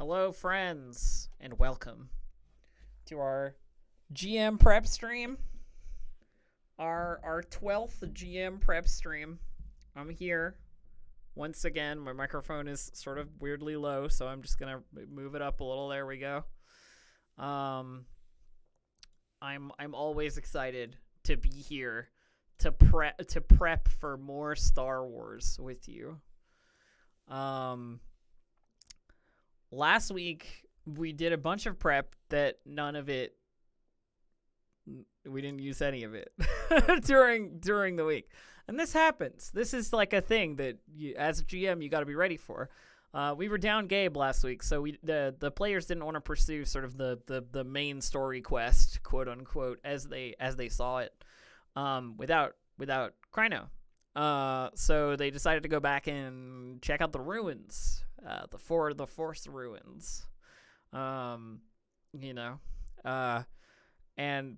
Hello, friends, and welcome to our GM prep stream. Our 12th GM prep stream. I'm here once again. My microphone is sort of weirdly low, so I'm just gonna move it up a little. There we go. I'm always excited to be here to prep for more Star Wars with you. Last week we did a bunch of prep that we didn't use any of it during the week. And this happens. This is like a thing that as a GM you got to be ready for. We were down Gabe last week, so the players didn't want to pursue sort of the main story quest, quote unquote, as they saw it, without Kryno. So they decided to go back and check out the ruins, the Force ruins, and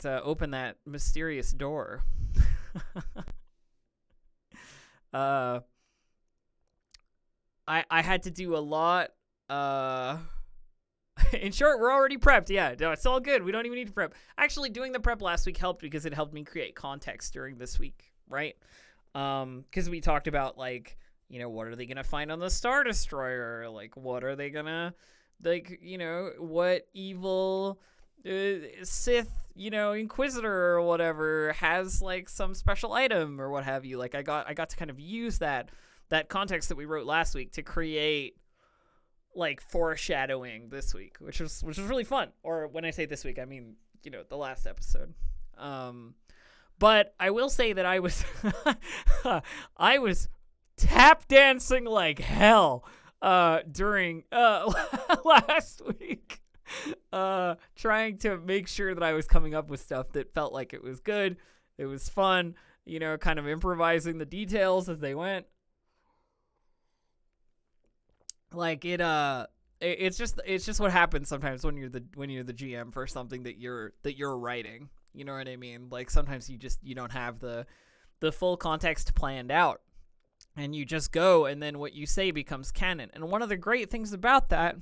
open that mysterious door. I had to do a lot. In short, we're already prepped. Yeah, no, it's all good. We don't even need to prep. Actually, doing the prep last week helped because it helped me create context during this week, right? Because we talked about, like, what are they going to find on the Star Destroyer? Like, what are they going to, what evil Sith, Inquisitor or whatever has, like, some special item or what have you. Like, I got to kind of use that context that we wrote last week to create, like, foreshadowing this week, which was really fun. Or when I say this week, I mean, the last episode. But I will say that I was tap dancing like hell during last week, trying to make sure that I was coming up with stuff that felt like it was good, it was fun, kind of improvising the details as they went. Like it's just what happens sometimes when you're the GM for something that you're writing. You know what I mean? Like, sometimes you don't have the full context planned out, and you just go, and then what you say becomes canon. And one of the great things about that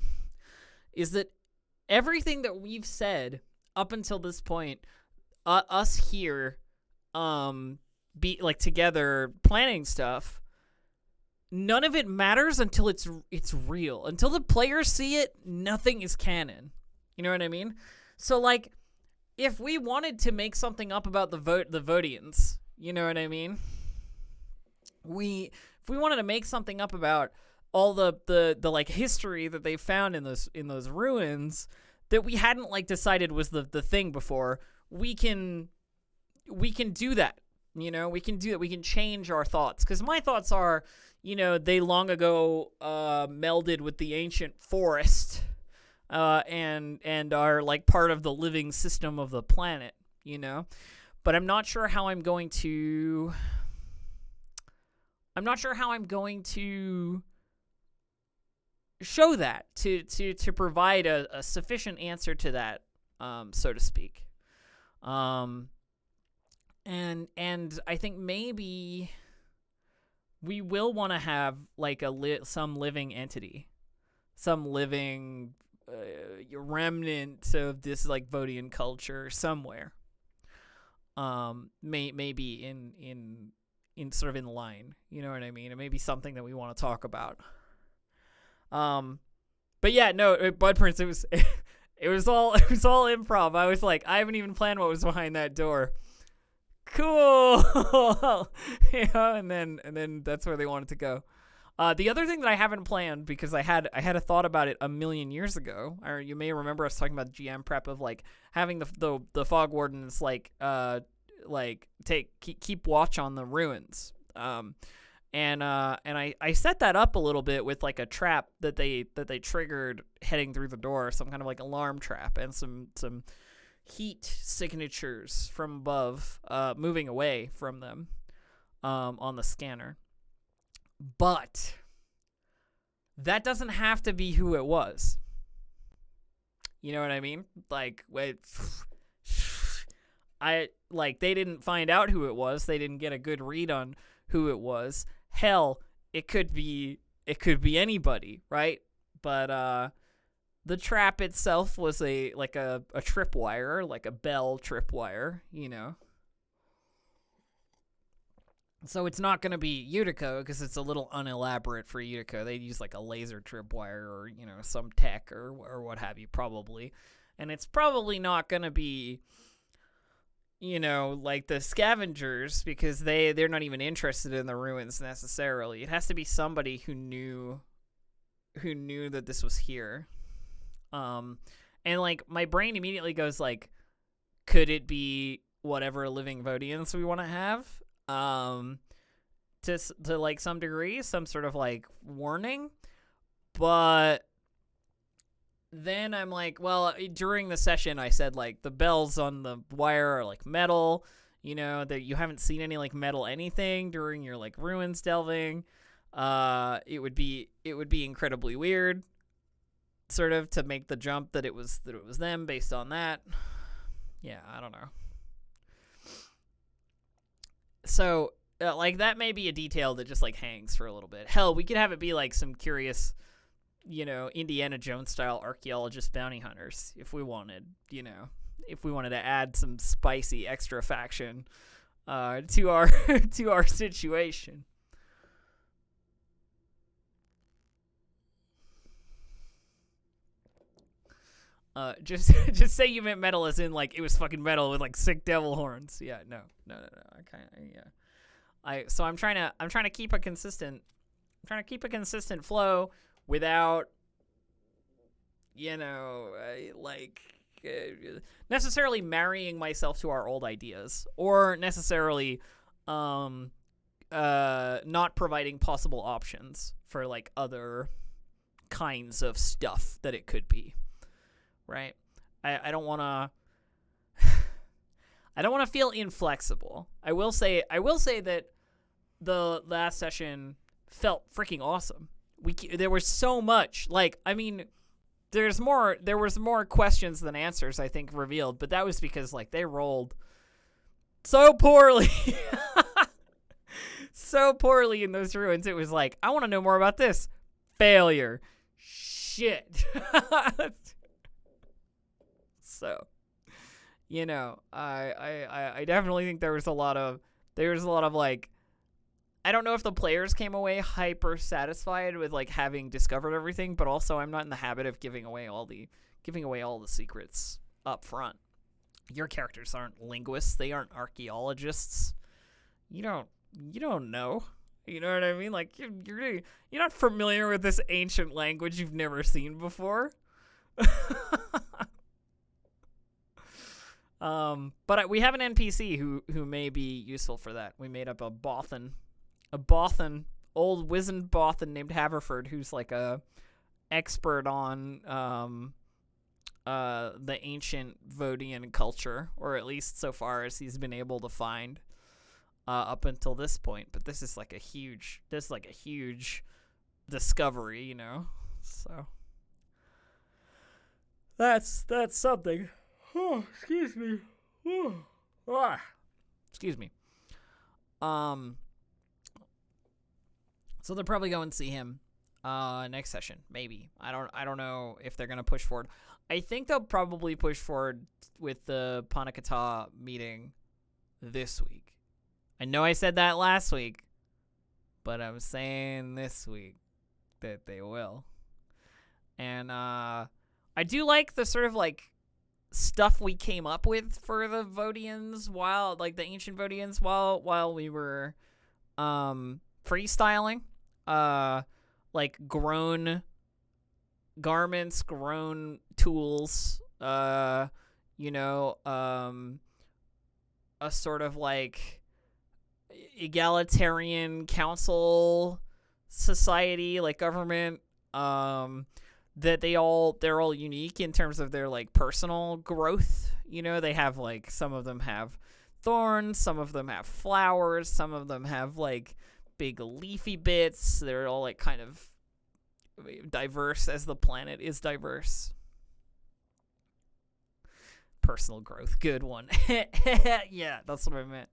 is that everything that we've said up until this point, us here, be like together planning stuff, none of it matters until it's real. Until the players see it, nothing is canon. You know what I mean? So, like, if we wanted to make something up about the Vodians, you know what I mean? If we wanted to make something up about all the like history that they found in those ruins that we hadn't, like, decided was the thing before, we can do that. We can do that. We can change our thoughts, because my thoughts are, they long ago melded with the ancient forest. And are, like, part of the living system of the planet, But I'm not sure how I'm going to show that to provide a sufficient answer to that, so to speak. And I think maybe we will want to have, like, some living entity, some living remnant of this, like, Vodian culture somewhere. Maybe in sort of in line, you know what I mean? It may be something that we want to talk about. But yeah, no, Bud Prince, it was all improv. I was like, I haven't even planned what was behind that door. Cool. And then that's where they wanted to go. The other thing that I haven't planned, because I had a thought about it a million years ago, or you may remember us talking about GM prep of, like, having the fog wardens, like keep watch on the ruins. And I set that up a little bit with, like, a trap that they triggered heading through the door, some kind of, like, alarm trap, and some heat signatures from above, moving away from them, on the scanner. But that doesn't have to be who it was. You know what I mean? Like, wait, they didn't find out who it was. They didn't get a good read on who it was. Hell, it could be anybody, right? But The trap itself was a tripwire, like a bell tripwire, So it's not going to be Utica because it's a little unelaborate for Utica. They'd use like a laser tripwire or, some tech or what have you, probably. And it's probably not going to be, like the scavengers because they're not even interested in the ruins necessarily. It has to be somebody who knew that this was here. And like my brain immediately goes like, could it be whatever living Vodians we want to have? To like some degree, some sort of like warning, but then I'm like, well, during the session I said like the bells on the wire are like metal, that you haven't seen any like metal anything during your like ruins delving. It would be incredibly weird, sort of, to make the jump that it was them based on that. Yeah, I don't know. So, like, that may be a detail that just, like, hangs for a little bit. Hell, we could have it be, like, some curious, Indiana Jones-style archaeologist bounty hunters, if we wanted, if we wanted to add some spicy extra faction to our to our situation. Just say you meant metal as in like it was fucking metal with like sick devil horns. Yeah, no. I'm trying to keep a consistent flow without necessarily marrying myself to our old ideas or necessarily not providing possible options for like other kinds of stuff that it could be. Right? I don't want to feel inflexible. I will say that the last session felt freaking awesome. There was so much, like, I mean, there was more questions than answers, I think, revealed, but that was because like they rolled so poorly. So poorly in those ruins. It was like, I want to know more about this. Failure. Shit. So, I definitely think there was a lot of like, I don't know if the players came away hyper satisfied with like having discovered everything, but also I'm not in the habit of giving away all the secrets up front. Your characters aren't linguists, they aren't archaeologists. You don't know. You know what I mean? Like you're not familiar with this ancient language you've never seen before. But we have an NPC who may be useful for that. We made up a Bothan, old wizened Bothan named Haverford, who's like a expert on the ancient Vodian culture, or at least so far as he's been able to find up until this point. But this is like a huge discovery, So that's something. Oh, excuse me. Excuse me. So they'll probably go and see him next session, maybe. I don't know if they're gonna push forward. I think they'll probably push forward with the Panakata meeting this week. I know I said that last week, but I'm saying this week that they will. And I do like the sort of like stuff we came up with for the Vodians the ancient Vodians while we were freestyling, like grown garments, grown tools, a sort of like egalitarian council society, like government, that they're all unique in terms of their like personal growth. They have like, some of them have thorns, some of them have flowers, some of them have like big leafy bits. They're all like kind of diverse as the planet is diverse. Personal growth, good one. Yeah, that's what I meant.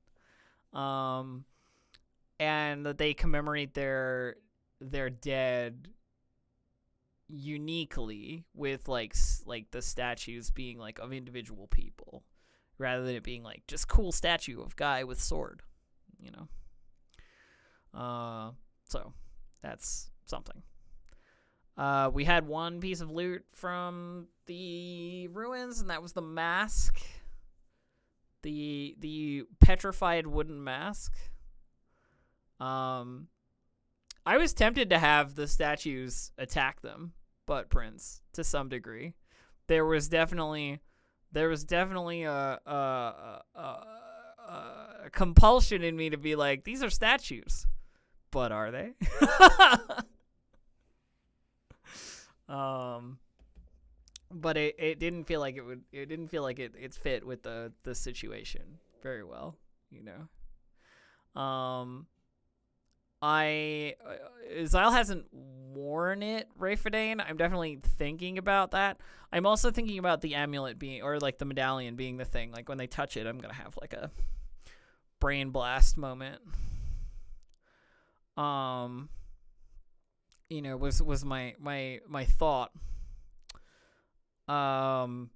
And that they commemorate their dead, uniquely with like the statues being like of individual people rather than it being like just cool statue of guy with sword, you know. So that's something. We had one piece of loot from the ruins, and that was the mask. The petrified wooden mask. I was tempted to have the statues attack them, butt prints, to some degree. There was definitely a compulsion in me to be like, these are statues, but are they? But it didn't feel like it didn't feel like it fit with the situation very well, you know. Zyle hasn't worn it, Rayfordane. I'm definitely thinking about that. I'm also thinking about the amulet being, or like the medallion being the thing. Like when they touch it, I'm gonna have like a brain blast moment. You know, was my thought. But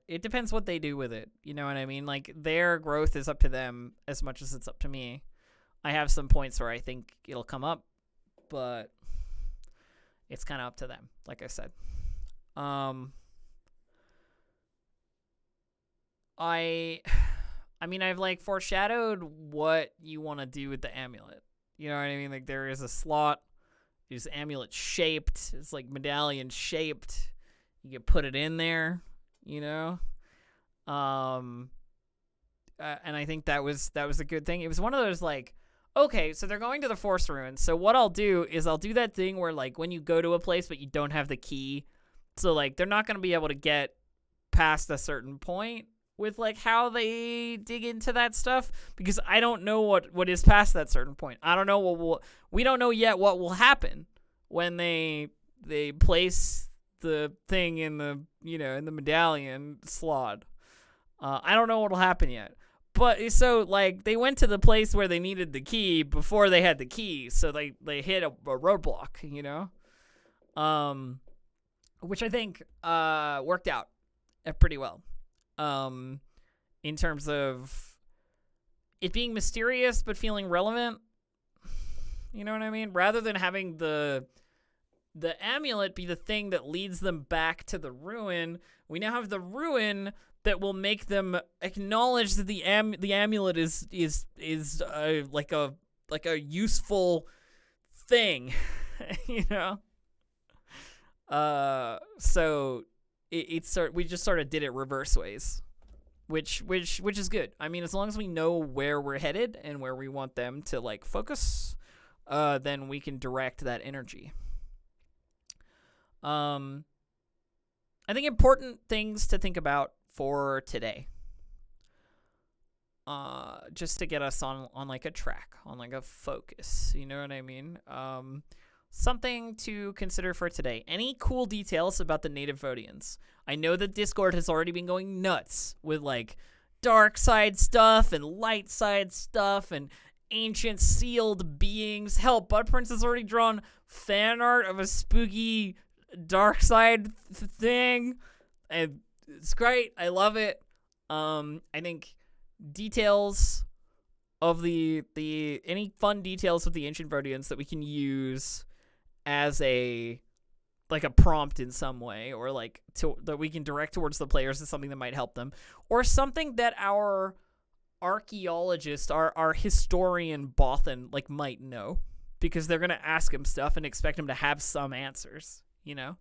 it depends what they do with it. You know what I mean? Like their growth is up to them as much as it's up to me. I have some points where I think it'll come up, but it's kind of up to them, like I said. I mean, I've like foreshadowed what you want to do with the amulet. You know what I mean? Like there is a slot. It's amulet shaped. It's like medallion shaped. You can put it in there, you know? And I think that was a good thing. It was one of those like, okay, so they're going to the Force Ruins. So what I'll do is I'll do that thing where like when you go to a place but you don't have the key, so like they're not going to be able to get past a certain point with like how they dig into that stuff, because I don't know what is past that certain point. I don't know we don't know yet what will happen when they place the thing in the, you know, in the medallion slot. I don't know what'll happen yet. But so like they went to the place where they needed the key before they had the key, so they hit a roadblock, you know, which I think worked out pretty well, in terms of it being mysterious but feeling relevant. You know what I mean? Rather than having the amulet be the thing that leads them back to the ruin, we now have the ruin that will make them acknowledge that the amulet is like a useful thing, you know. So we just sort of did it reverse ways, which is good. I mean, as long as we know where we're headed and where we want them to like focus, then we can direct that energy. I think important things to think about for today, just to get us on like a track, on like a focus, you know what I mean? Something to consider for today. Any cool details about the native Vodians? I know that Discord has already been going nuts with like dark side stuff and light side stuff and ancient sealed beings. Hell, Bud Prince has already drawn fan art of a spooky dark side thing, and it's great. I love it. I think details of the any fun details of the ancient Vodians that we can use as a prompt in some way, or like that we can direct towards the players as something that might help them, or something that our archaeologist, our historian Bothan like might know, because they're gonna ask him stuff and expect him to have some answers, you know.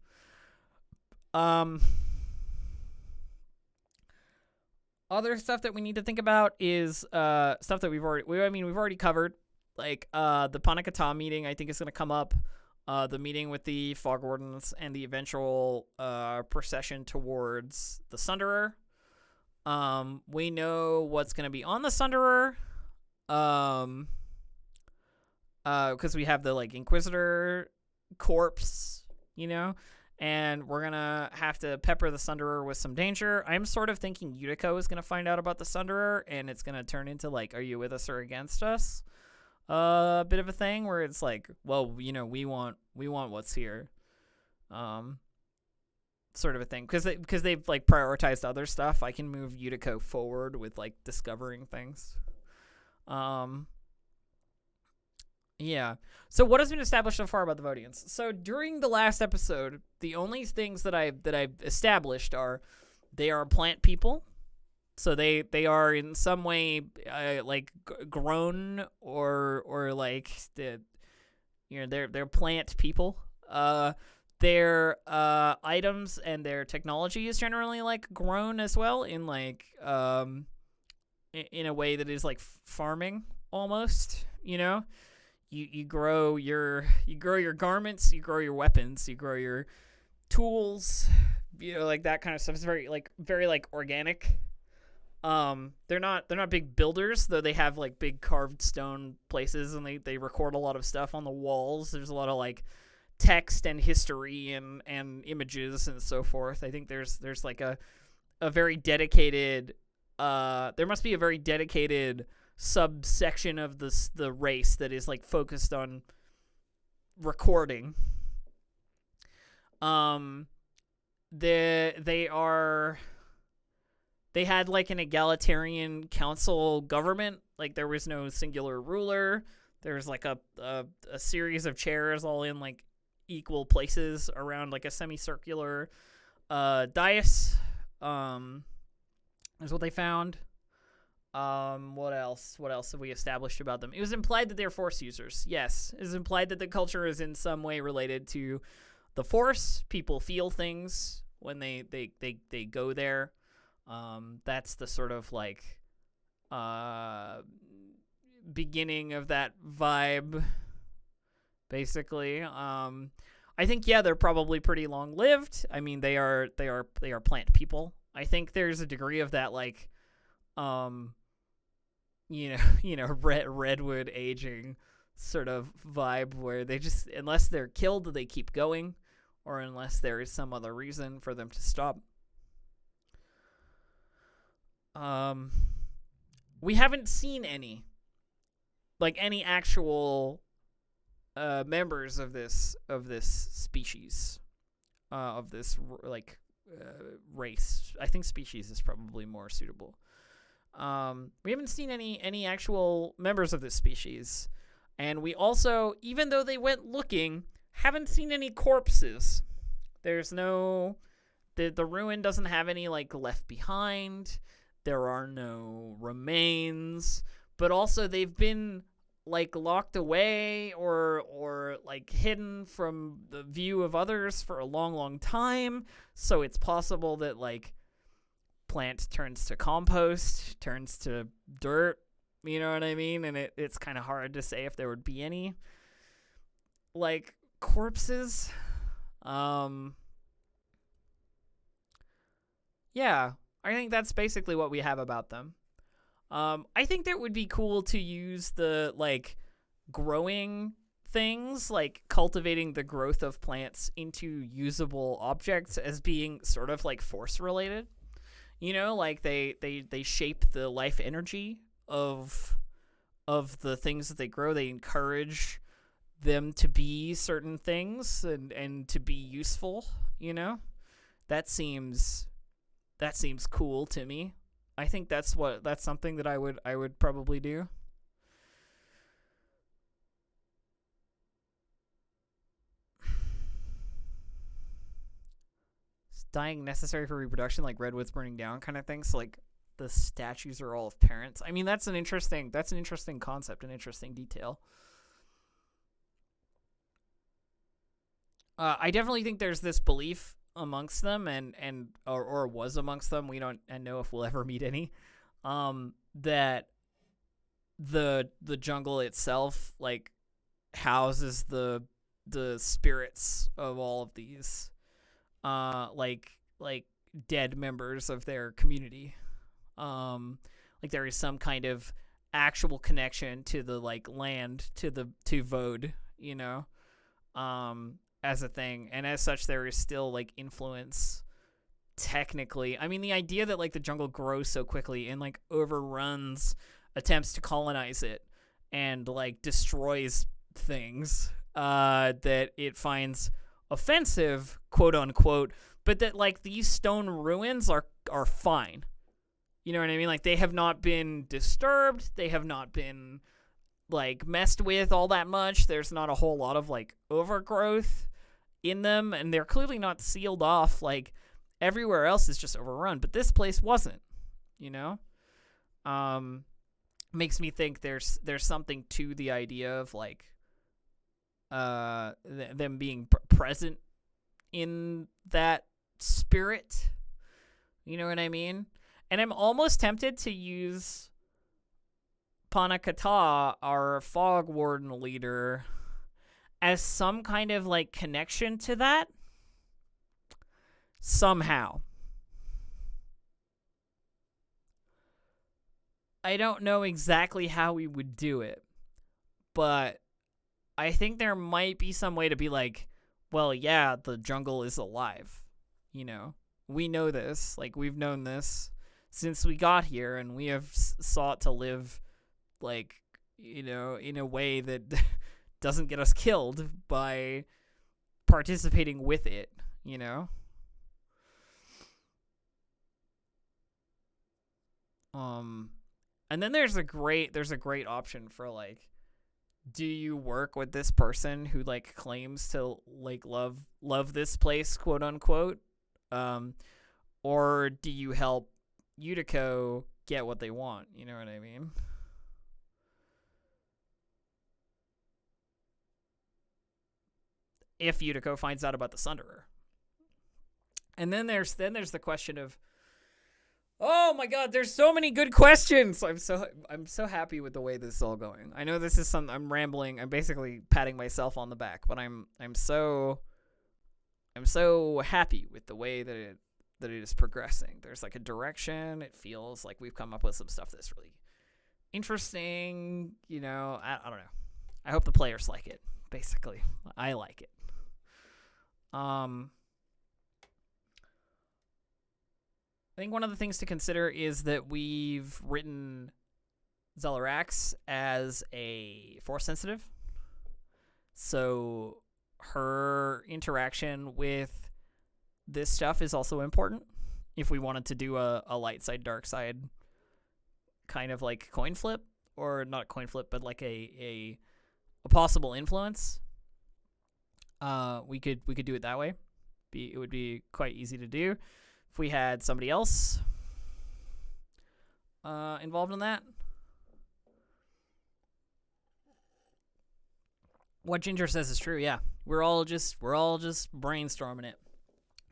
Other stuff that we need to think about is stuff that we've already covered, like the Panakata meeting. I think is going to come up, the meeting with the Fog Wardens and the eventual procession towards the Sunderer. We know what's going to be on the Sunderer, because we have the like Inquisitor corpse, you know. And we're going to have to pepper the Sunderer with some danger. I'm sort of thinking Yutiko is going to find out about the Sunderer, and it's going to turn into, like, are you with us or against us? A bit of a thing where it's like, well, you know, we want what's here. sort of a thing, because they've like prioritized other stuff. I can move Utico forward with like discovering things. Yeah. So what has been established so far about the Vodians? So during the last episode, the only things that I've established are they are plant people. So they are in some way like grown or like they're plant people. Their items and their technology is generally like grown as well in like in a way that is like farming almost. You grow your garments, you grow your weapons, you grow your tools, like that kind of stuff. It's very organic. They're not big builders, though they have like big carved stone places, and they record a lot of stuff on the walls. There's a lot of like text and history and images and so forth. I think there's like a very dedicated there must be a very dedicated subsection of the race that is like focused on recording. They had like an egalitarian council government. Like there was no singular ruler. There's like a series of chairs all in like equal places around like a semicircular dais. Is what they found. What else have we established about them? It was implied that they're Force users. Yes, it was implied that the culture is in some way related to the Force. People feel things when they go there. That's the sort of like beginning of that vibe, basically. I think they're probably pretty long lived. I mean, they are plant people. I think there's a degree of that like redwood aging sort of vibe where they just, unless they're killed, they keep going, or unless there is some other reason for them to stop. We haven't seen any actual members of this species, of this race. I think species is probably more suitable. We haven't seen any actual members of this species, and we also, even though they went looking, haven't seen any corpses. There's no, the ruin doesn't have any like left behind. There are no remains, but also they've been like locked away or like hidden from the view of others for a long time. So it's possible that like plant turns to compost, turns to dirt, you know what I mean? And it's kind of hard to say if there would be any like corpses. Yeah, I think that's basically what we have about them. I think that would be cool to use the like growing things, like cultivating the growth of plants into usable objects, as being sort of like Force related. Like they shape the life energy of the things that they grow. They encourage them to be certain things and to be useful. That seems cool to me. I think that's something that I would probably do. Is dying necessary for reproduction, like redwoods burning down kind of thing? So like the statues are all of parents. I mean, that's an interesting concept, an interesting detail. I definitely think there's this belief amongst them or was amongst them, we don't know if we'll ever meet any, that the jungle itself like houses the spirits of all of these like dead members of their community. Like there is some kind of actual connection to the like land, to Vode, as a thing, and as such there is still like influence technically. I mean, the idea that like the jungle grows so quickly and like overruns attempts to colonize it and like destroys things that it finds offensive, quote unquote, but that like these stone ruins are fine. You know what I mean? Like they have not been disturbed, they have not been like messed with all that much. There's not a whole lot of like overgrowth in them, and they're clearly not sealed off like everywhere else is just overrun, but this place wasn't, you know? Makes me think there's something to the idea of like them being present in that spirit. You know what I mean? And I'm almost tempted to use Panakata, our fog warden leader, as some kind of like connection to that somehow. I don't know exactly how we would do it, but I think there might be some way to be like, well, yeah, the jungle is alive. You know, we know this. Like, we've known this since we got here, and we have sought to live, like, you know, in a way that doesn't get us killed by participating with it, you know? And then there's a great option for like, do you work with this person who like claims to like love this place, quote unquote, or do you help Yutiko get what they want? You know what I mean? If Yutiko finds out about the Sunderer. And then there's the question of, oh my God, there's so many good questions. I'm so happy with the way this is all going. I know this is I'm rambling. I'm basically patting myself on the back, but I'm so happy with the way that it is progressing. There's like a direction. It feels like we've come up with some stuff that's really interesting. You know, I don't know. I hope the players like it. Basically, I like it. I think one of the things to consider is that we've written Zelarax as a force sensitive. So her interaction with this stuff is also important if we wanted to do a light side, dark side kind of like coin flip, or not coin flip, but like a possible influence. We could do it that way. It would be quite easy to do if we had somebody else involved in that. What Ginger says is true. Yeah, we're all just brainstorming it.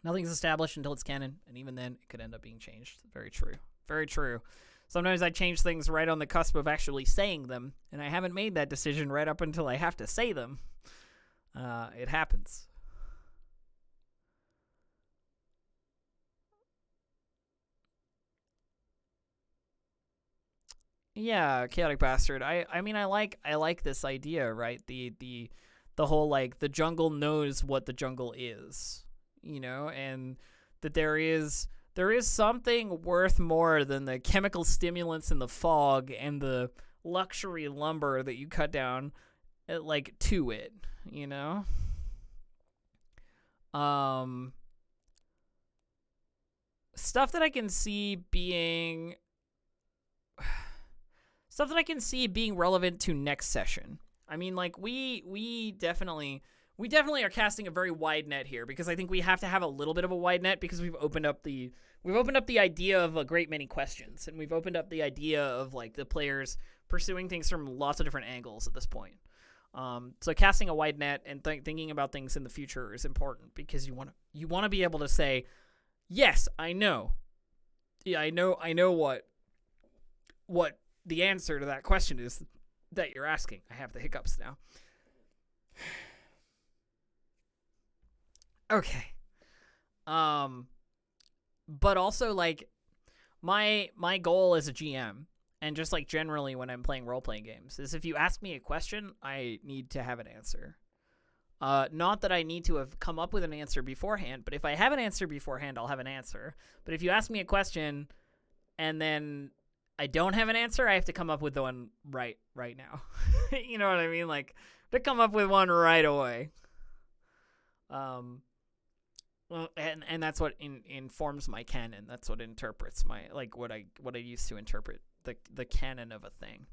Nothing's established until it's canon, and even then, it could end up being changed. Very true. Very true. Sometimes I change things right on the cusp of actually saying them, and I haven't made that decision right up until I have to say them. It happens. Yeah, chaotic bastard. I mean, I like this idea, right? The whole like the jungle knows what the jungle is, you know, and that there is something worth more than the chemical stimulants in the fog and the luxury lumber that you cut down, like to it, you know. Stuff that I can see being relevant to next session. I mean, like we definitely are casting a very wide net here, because I think we have to have a little bit of a wide net, because we've opened up the idea of a great many questions, and we've opened up the idea of like the players pursuing things from lots of different angles at this point. So casting a wide net and thinking about things in the future is important, because you want to be able to say, yes, I know. Yeah, I know what the answer to that question is that you're asking. I have the hiccups now. Okay. But also like my goal as a GM, and just like generally when I'm playing role-playing games, is if you ask me a question, I need to have an answer. Not that I need to have come up with an answer beforehand, but if I have an answer beforehand, I'll have an answer. But if you ask me a question and then I don't have an answer, I have to come up with the one right now. You know what I mean? Like, to come up with one right away. Um, well, and that's what informs my canon. That's what interprets my what I use to interpret the canon of a thing.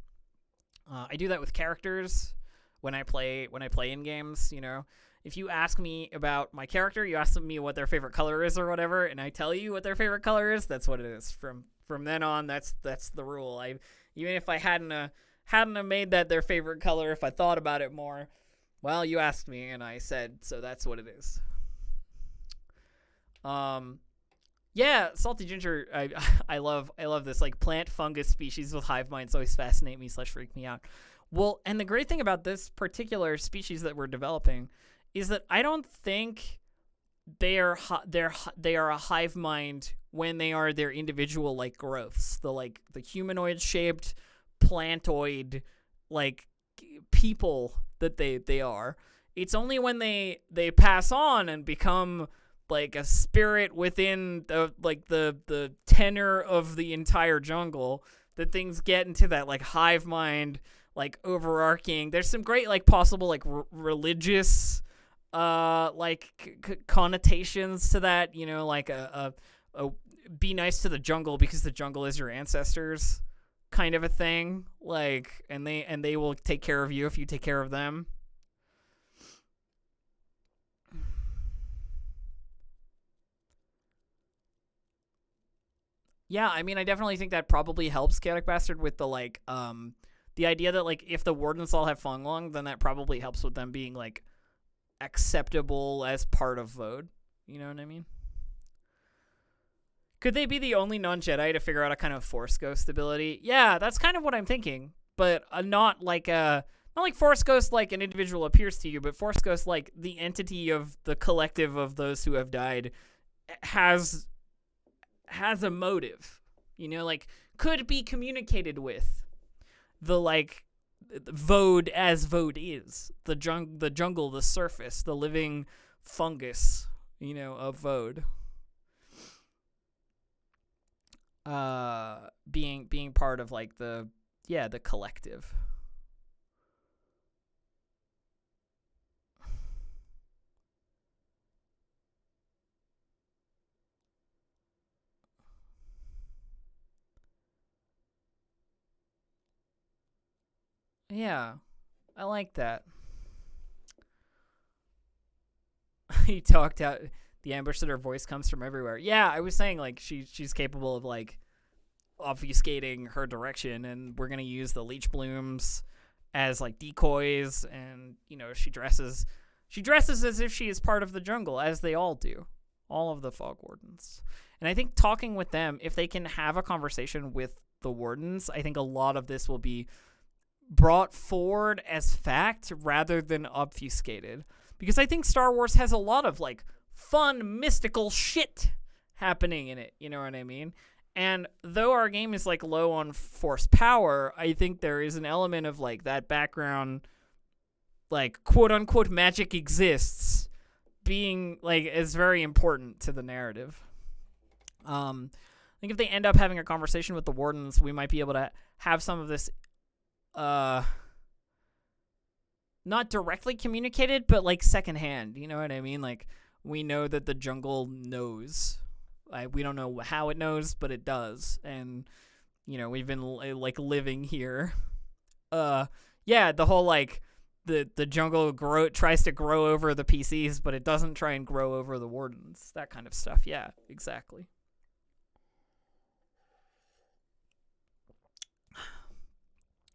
I do that with characters when I play in games. If you ask me about my character, you ask me what their favorite color is or whatever, and I tell you what their favorite color is. That's what it is. From then on, that's the rule. Even if I hadn't made that their favorite color, if I thought about it more, well, you asked me and I said, so that's what it is. Yeah, salty ginger. I love this plant fungus species with hive minds. Always fascinate me / freak me out. Well, and the great thing about this particular species that we're developing is that I don't think they are a hive mind when they are their individual growths. The humanoid shaped plantoid people that they are. It's only when they pass on and become a spirit within the tenor of the entire jungle that things get into that hive mind overarching. There's some great possible religious connotations to that, a be nice to the jungle because the jungle is your ancestors kind of a thing, and they will take care of you if you take care of them. Yeah, I mean, I definitely think that probably helps Chaotic Bastard with the idea that if the wardens all have Fonglong, then that probably helps with them being acceptable as part of Vode. You know what I mean? Could they be the only non-Jedi to figure out a kind of Force Ghost ability? Yeah, that's kind of what I'm thinking, but not like Force Ghost like an individual appears to you, but Force Ghost the entity of the collective of those who have died has a motive, could be communicated with the Vode as Vode is the jungle, the surface, the living fungus, of Vode. Being part of the collective. Yeah, I like that. He talked out the ambush that her voice comes from everywhere. Yeah, I was saying she's capable of obfuscating her direction, and we're gonna use the leech blooms as decoys, and she dresses as if she is part of the jungle, as they all do, all of the fog wardens. And I think talking with them, if they can have a conversation with the wardens, I think a lot of this will be brought forward as fact rather than obfuscated, because I think Star Wars has a lot of fun mystical shit happening in it, you know what I mean? And though our game is low on force power, I think there is an element of that background quote unquote magic exists being is very important to the narrative. I think if they end up having a conversation with the wardens, we might be able to have some of this not directly communicated, but secondhand, you know what I mean? We know that the jungle knows. We don't know how it knows, but it does. And we've been living here. Yeah, the whole the jungle tries to grow over the PCs, but it doesn't try and grow over the wardens. That kind of stuff. Yeah, exactly.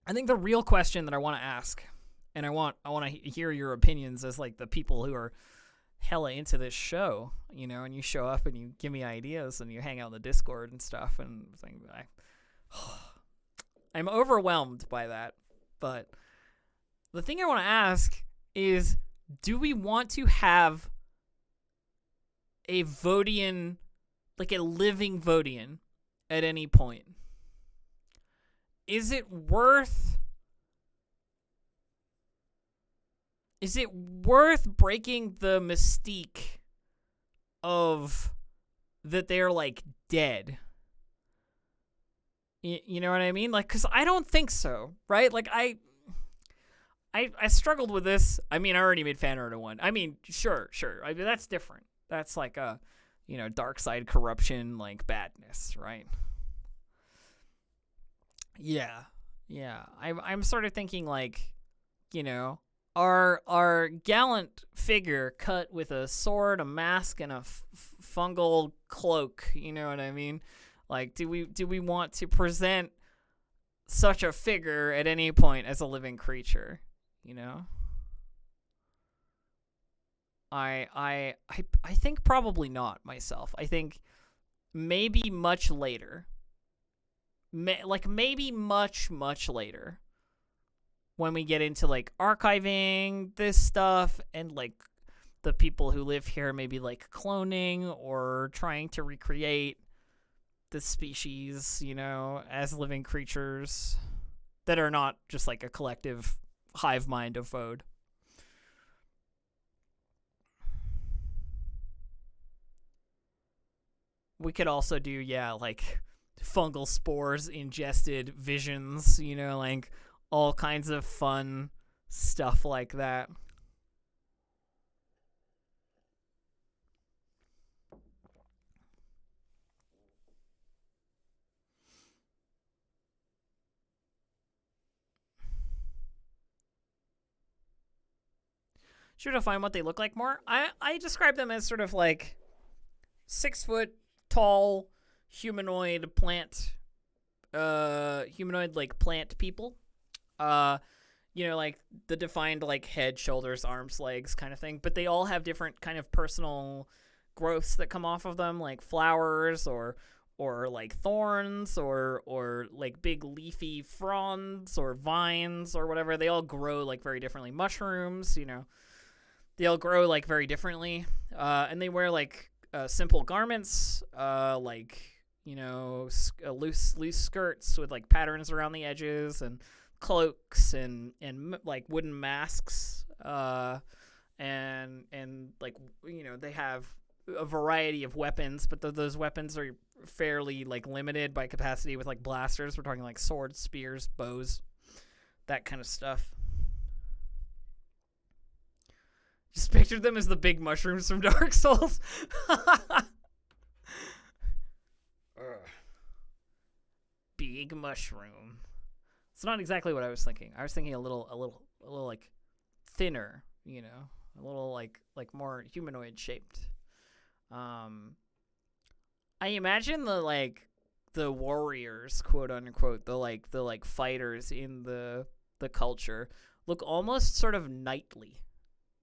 I think the real question that I want to ask, and I want to hear your opinions as the people who are hella into this show, and you show up and you give me ideas and you hang out in the Discord and stuff, and I'm overwhelmed by that. But the thing I want to ask is, do we want to have a Vodian, a living Vodian at any point? Is it worth breaking the mystique of that they're dead? You know what I mean? Because I don't think so, right? I struggled with this. I mean, I already made fan art of one. I mean, sure. I mean, that's different. That's like a, dark side corruption, like badness, right? Yeah. Yeah. I'm sort of thinking like, our gallant figure cut with a sword, a mask, and a fungal cloak. You know what I mean? Like, do we want to present such a figure at any point as a living creature? You know? I think probably not myself. I think maybe much later. Maybe much later, when we get into like archiving this stuff and like the people who live here maybe like cloning or trying to recreate the species, as living creatures that are not just like a collective hive mind of Vode. We could also do, like fungal spores ingested visions, like all kinds of fun stuff like that. Should I define what they look like more? I describe them as sort of like 6 foot tall humanoid like plant people. Like the defined like head, shoulders, arms, legs kind of thing. But they all have different kind of personal growths that come off of them, like flowers or like thorns or like big leafy fronds or vines or whatever. They all grow like very differently. Mushrooms, they all grow like very differently. And they wear like simple garments, like loose skirts with like patterns around the edges and cloaks and like wooden masks, and like they have a variety of weapons, but those weapons are fairly like limited by capacity with like blasters. We're talking like swords, spears, bows, that kind of stuff. Just pictured them as the big mushrooms from Dark Souls. Big mushroom. It's not exactly what I was thinking. I was thinking a little like thinner, a little like more humanoid shaped. I imagine the warriors, quote unquote, the fighters in the culture look almost sort of knightly.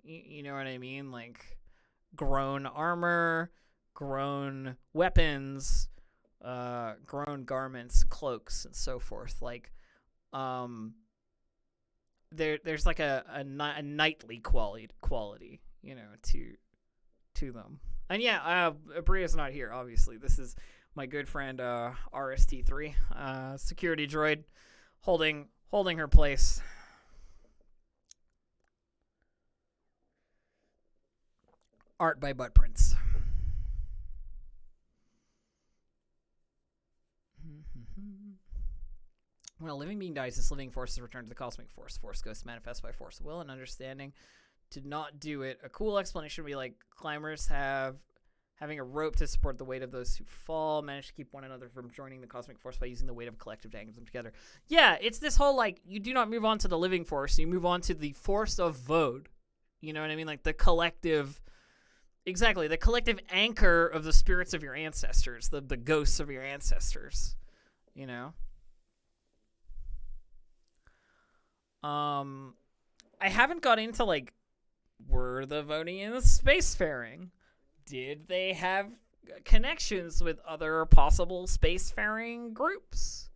You know what I mean? Like grown armor, grown weapons, grown garments, cloaks, and so forth. Like, there's like a knightly quality, to them. And yeah, Aabria's not here. Obviously, this is my good friend RST3, security droid, holding her place. Art by Butt Prints. When a living being dies, this living force is returned to the cosmic force. Force ghosts manifest by force of will and understanding. To not do it, a cool explanation would be like climbers having a rope to support the weight of those who fall, manage to keep one another from joining the cosmic force by using the weight of a collective to anchor them together. Yeah, it's this whole like you do not move on to the living force, you move on to the force of Vode. You know what I mean? Like the collective. Exactly, the collective anchor of the spirits of your ancestors, the ghosts of your ancestors, I haven't got into, like, were the Vodians spacefaring? Did they have connections with other possible spacefaring groups?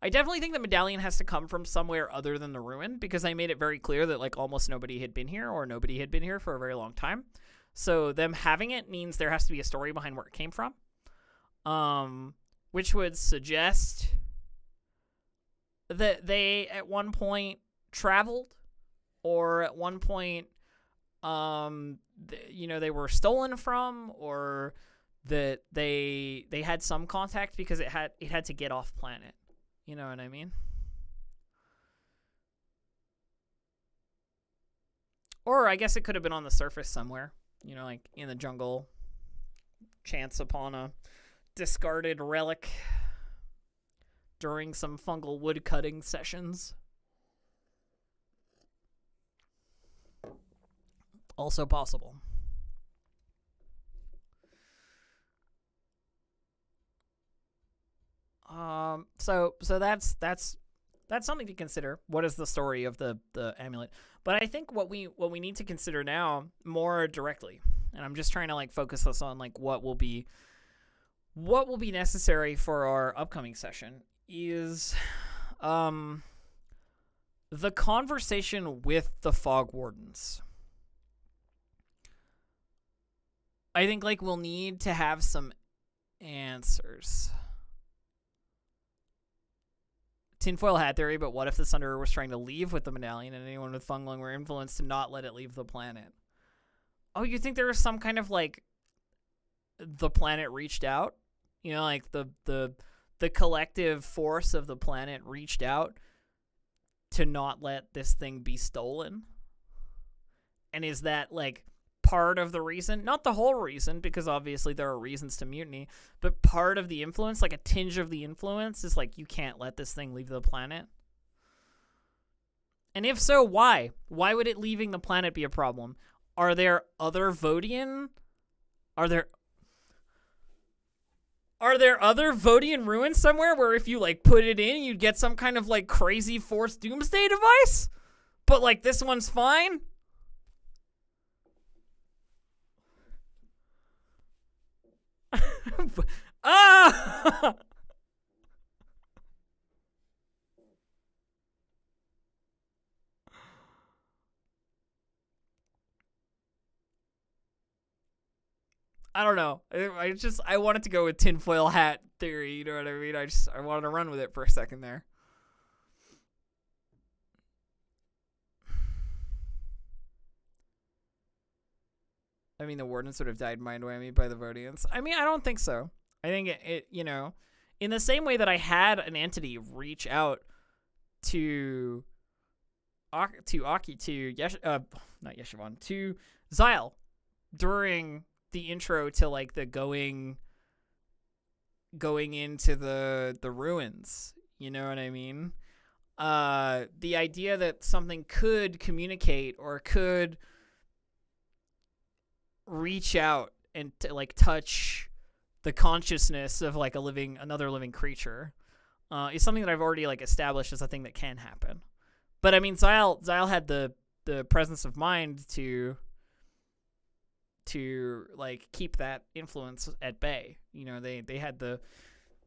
I definitely think the medallion has to come from somewhere other than the ruin, because I made it very clear that like almost nobody had been here, or nobody had been here for a very long time. So them having it means there has to be a story behind where it came from, which would suggest that they at one point traveled, or at one point, they were stolen from, or that they had some contact because it had to get off planet. You know what I mean? Or I guess it could have been on the surface somewhere, you know, like in the jungle, chance upon a discarded relic during some fungal wood cutting sessions. Also possible. So that's something to consider. What is the story of the amulet? But I think what we need to consider now more directly, and I'm just trying to like focus us on like what will be necessary for our upcoming session is the conversation with the fog wardens. I think like we'll need to have some answers. Tinfoil hat theory, but what if the Sunderer was trying to leave with the medallion and anyone with Fung Lung were influenced to not let it leave the planet? Oh, you think there was some kind of like the planet reached out? You know, like the collective force of the planet reached out to not let this thing be stolen? And is that like part of the reason? Not the whole reason, because obviously there are reasons to mutiny, but part of the influence, like a tinge of the influence, is like you can't let this thing leave the planet. And if so, why? Why would it leaving the planet be a problem? Are there other Vodian? Are there other Vodian ruins somewhere where if you like put it in, you'd get some kind of like crazy force doomsday device? But like this one's fine? Ah! I don't know. I wanted to go with tinfoil hat theory. You know what I mean? I wanted to run with it for a second there. I mean, the Wardens sort of died mind whammy by the Vodians. I mean, I don't think so. I think it you know, in the same way that I had an entity reach out to not Yeshivon, to Xyle during the intro to like the going into the ruins. You know what I mean? The idea that something could communicate or could reach out and like touch the consciousness of like another living creature is something that I've already like established as a thing that can happen. But I mean, Xyle had the presence of mind to like keep that influence at bay. You know, they had the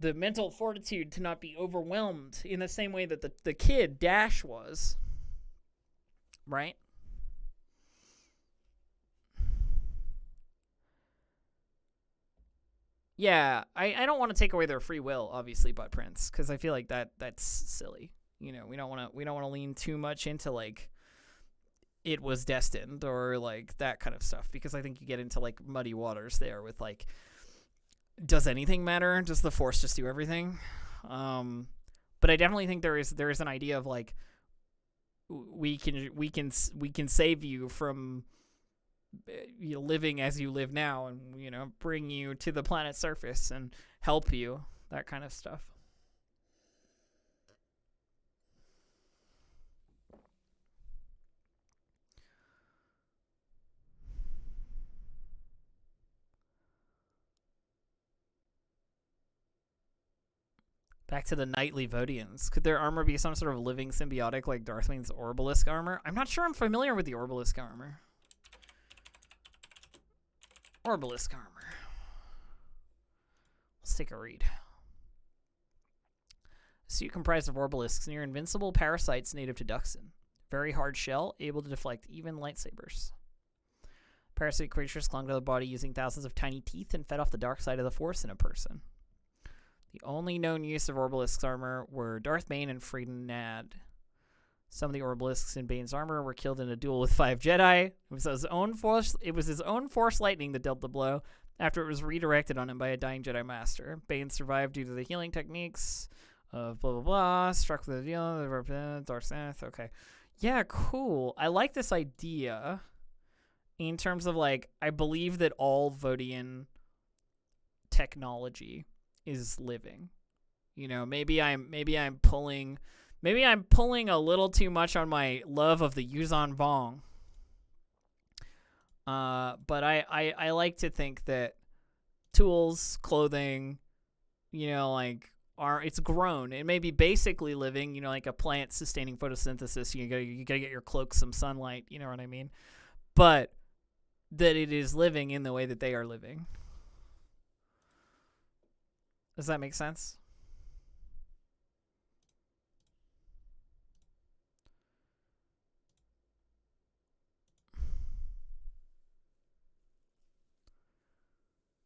mental fortitude to not be overwhelmed in the same way that the kid Dash was, right? Yeah, I don't want to take away their free will, obviously, but Prince, because I feel like that's silly. You know, we don't want to lean too much into like it was destined or like that kind of stuff, because I think you get into like muddy waters there with like, does anything matter? Does the Force just do everything? But I definitely think there is an idea of like we can save you from living as you live now, and you know, bring you to the planet's surface and help you, that kind of stuff. Back to the knightly Vodians. Could their armor be some sort of living symbiotic like Darth Vader's Orbalisk armor? I'm not sure I'm familiar with the Orbalisk armor. Orbalisk armor. Let's take a read. A suit comprised of Orbalisks, near invincible parasites native to Duxon. Very hard shell, able to deflect even lightsabers. Parasite creatures clung to the body using thousands of tiny teeth and fed off the dark side of the Force in a person. The only known use of Orbalisk's armor were Darth Bane and Freedon Nad. Some of the Orbalisks in Bane's armor were killed in a duel with 5 Jedi. It was his own force lightning that dealt the blow. after it was redirected on him by a dying Jedi Master. Bane survived due to the healing techniques of blah, blah, blah. Struck with the deal. Dark Sith. Okay. Yeah, cool. I like this idea in terms of, like, I believe that all Vodian technology is living. You know, maybe I'm pulling a little too much on my love of the Yuzan Vong. But I like to think that tools, clothing, you know, like, it's grown. It may be basically living, you know, like a plant sustaining photosynthesis. You gotta get your cloak some sunlight, you know what I mean? But that it is living in the way that they are living. Does that make sense?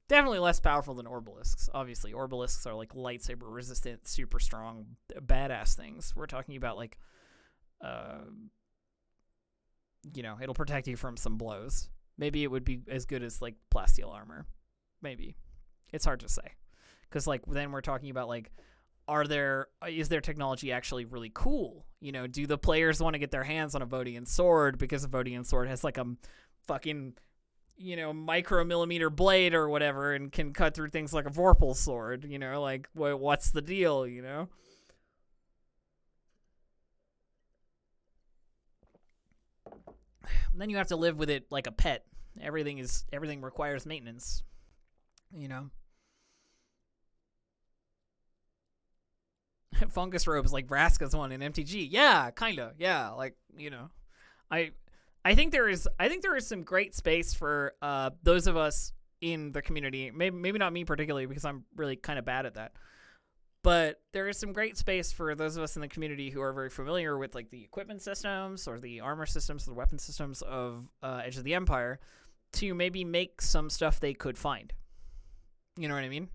Definitely less powerful than Orbalisks. Obviously, Orbalisks are like lightsaber resistant, super strong, badass things. We're talking about like, you know, it'll protect you from some blows. Maybe it would be as good as like plasteel armor. Maybe. It's hard to say. Because like then we're talking about like, is their technology actually really cool? You know, do the players want to get their hands on a Vodian sword because a Vodian sword has like a fucking, you know, micromillimeter blade or whatever and can cut through things like a Vorpal sword, you know, like what's the deal, you know? And then you have to live with it like a pet. Everything requires maintenance, you know? Fungus robes like Vraska's one in MTG. Yeah, kinda. Yeah, like, you know. I think there is some great space for those of us in the community. Maybe not me particularly because I'm really kind of bad at that. But there is some great space for those of us in the community who are very familiar with like the equipment systems or the armor systems or the weapon systems of Edge of the Empire to maybe make some stuff they could find. You know what I mean?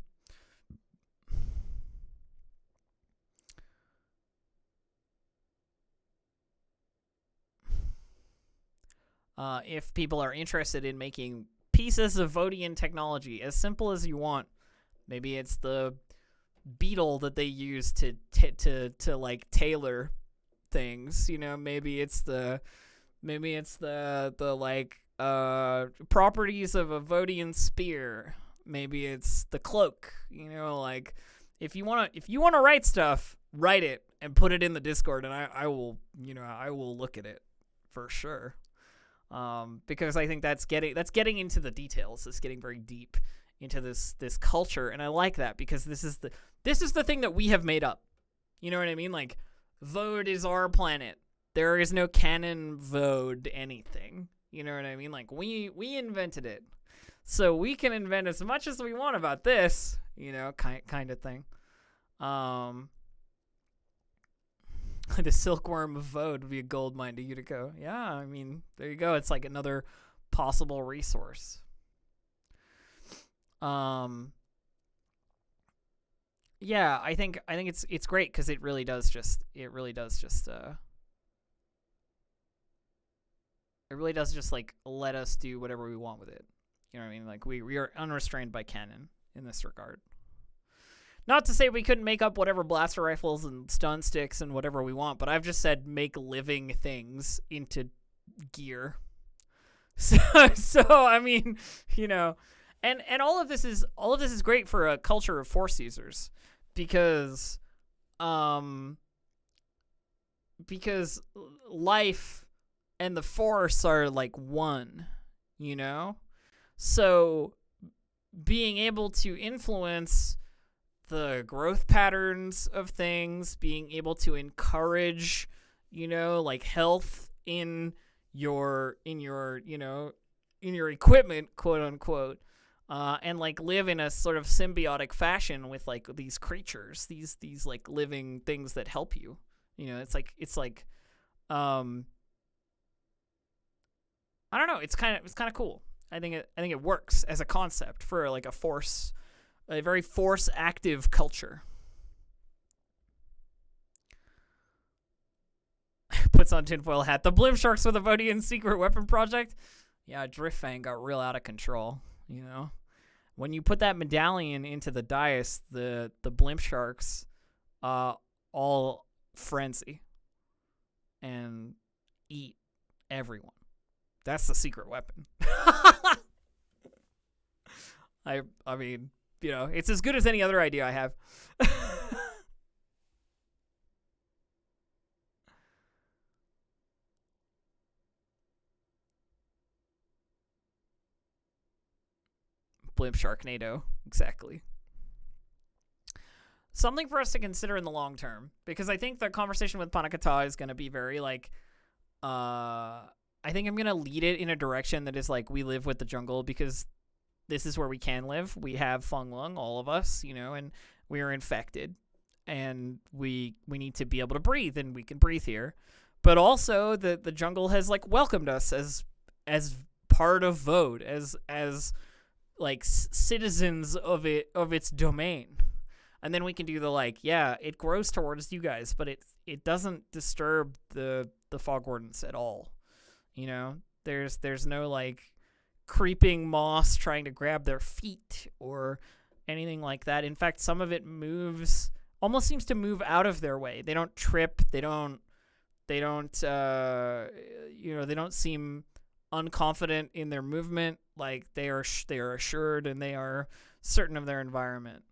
If people are interested in making pieces of Vodian technology as simple as you want, maybe it's the beetle that they use to like tailor things, you know, maybe it's the like properties of a Vodian spear, maybe it's the cloak, you know, like if you want to write stuff, write it and put it in the Discord and I will look at it for sure. Because I think that's getting into the details. It's getting very deep into this culture, and I like that because this is the thing that we have made up. You know what I mean? Like, Vode is our planet. There is no canon Vode anything. You know what I mean? Like, we invented it, so we can invent as much as we want about this. You know, kind of thing. The silkworm of Vode would be a gold mine to Utico. Yeah, I mean, there you go. It's like another possible resource. Yeah, I think it's great because it really does just like let us do whatever we want with it. You know what I mean? Like we are unrestrained by canon in this regard. Not to say we couldn't make up whatever blaster rifles and stun sticks and whatever we want, but I've just said make living things into gear. So I mean, you know, and all of this is great for a culture of Force users because life and the Force are like one, you know? So being able to influence the growth patterns of things, being able to encourage, you know, like health in your equipment, quote unquote, and like live in a sort of symbiotic fashion with like these creatures, these like living things that help you. You know, it's like I don't know, it's kind of cool. I think it works as a concept for like a very Force active culture. Puts on tinfoil hat. The Blim Sharks with a Vodian secret weapon project. Yeah, Driftfang got real out of control, you know. When you put that medallion into the dais, the blimp sharks all frenzy and eat everyone. That's the secret weapon. I mean, it's as good as any other idea I have. Blimp Sharknado, exactly. Something for us to consider in the long term, because I think the conversation with Panakata is going to be very I think I'm going to lead it in a direction that is we live with the jungle because this is where we can live. We have Feng Lung, all of us, and we are infected, and we need to be able to breathe, and we can breathe here. But also the jungle has welcomed us as part of Vode, as citizens of its domain. And then we can do it grows towards you guys, but it doesn't disturb the fog wardens at all. There's no creeping moss trying to grab their feet or anything like that. In fact, some of it almost seems to move out of their way. They don't trip. They don't seem unconfident in their movement. They are assured and they are certain of their environment.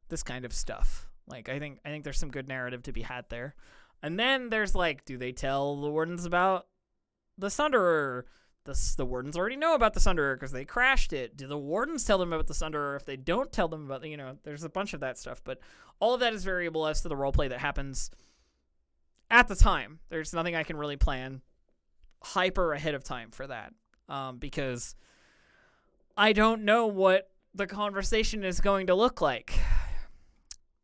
This kind of stuff. I think there's some good narrative to be had there. And then there's do they tell the wardens about the Sunderer? The wardens already know about the Sunderer because they crashed it. Do the wardens tell them about the Sunderer if they don't tell them about there's a bunch of that stuff, but all of that is variable as to the roleplay that happens at the time. There's nothing I can really plan hyper ahead of time for that, because I don't know what the conversation is going to look like.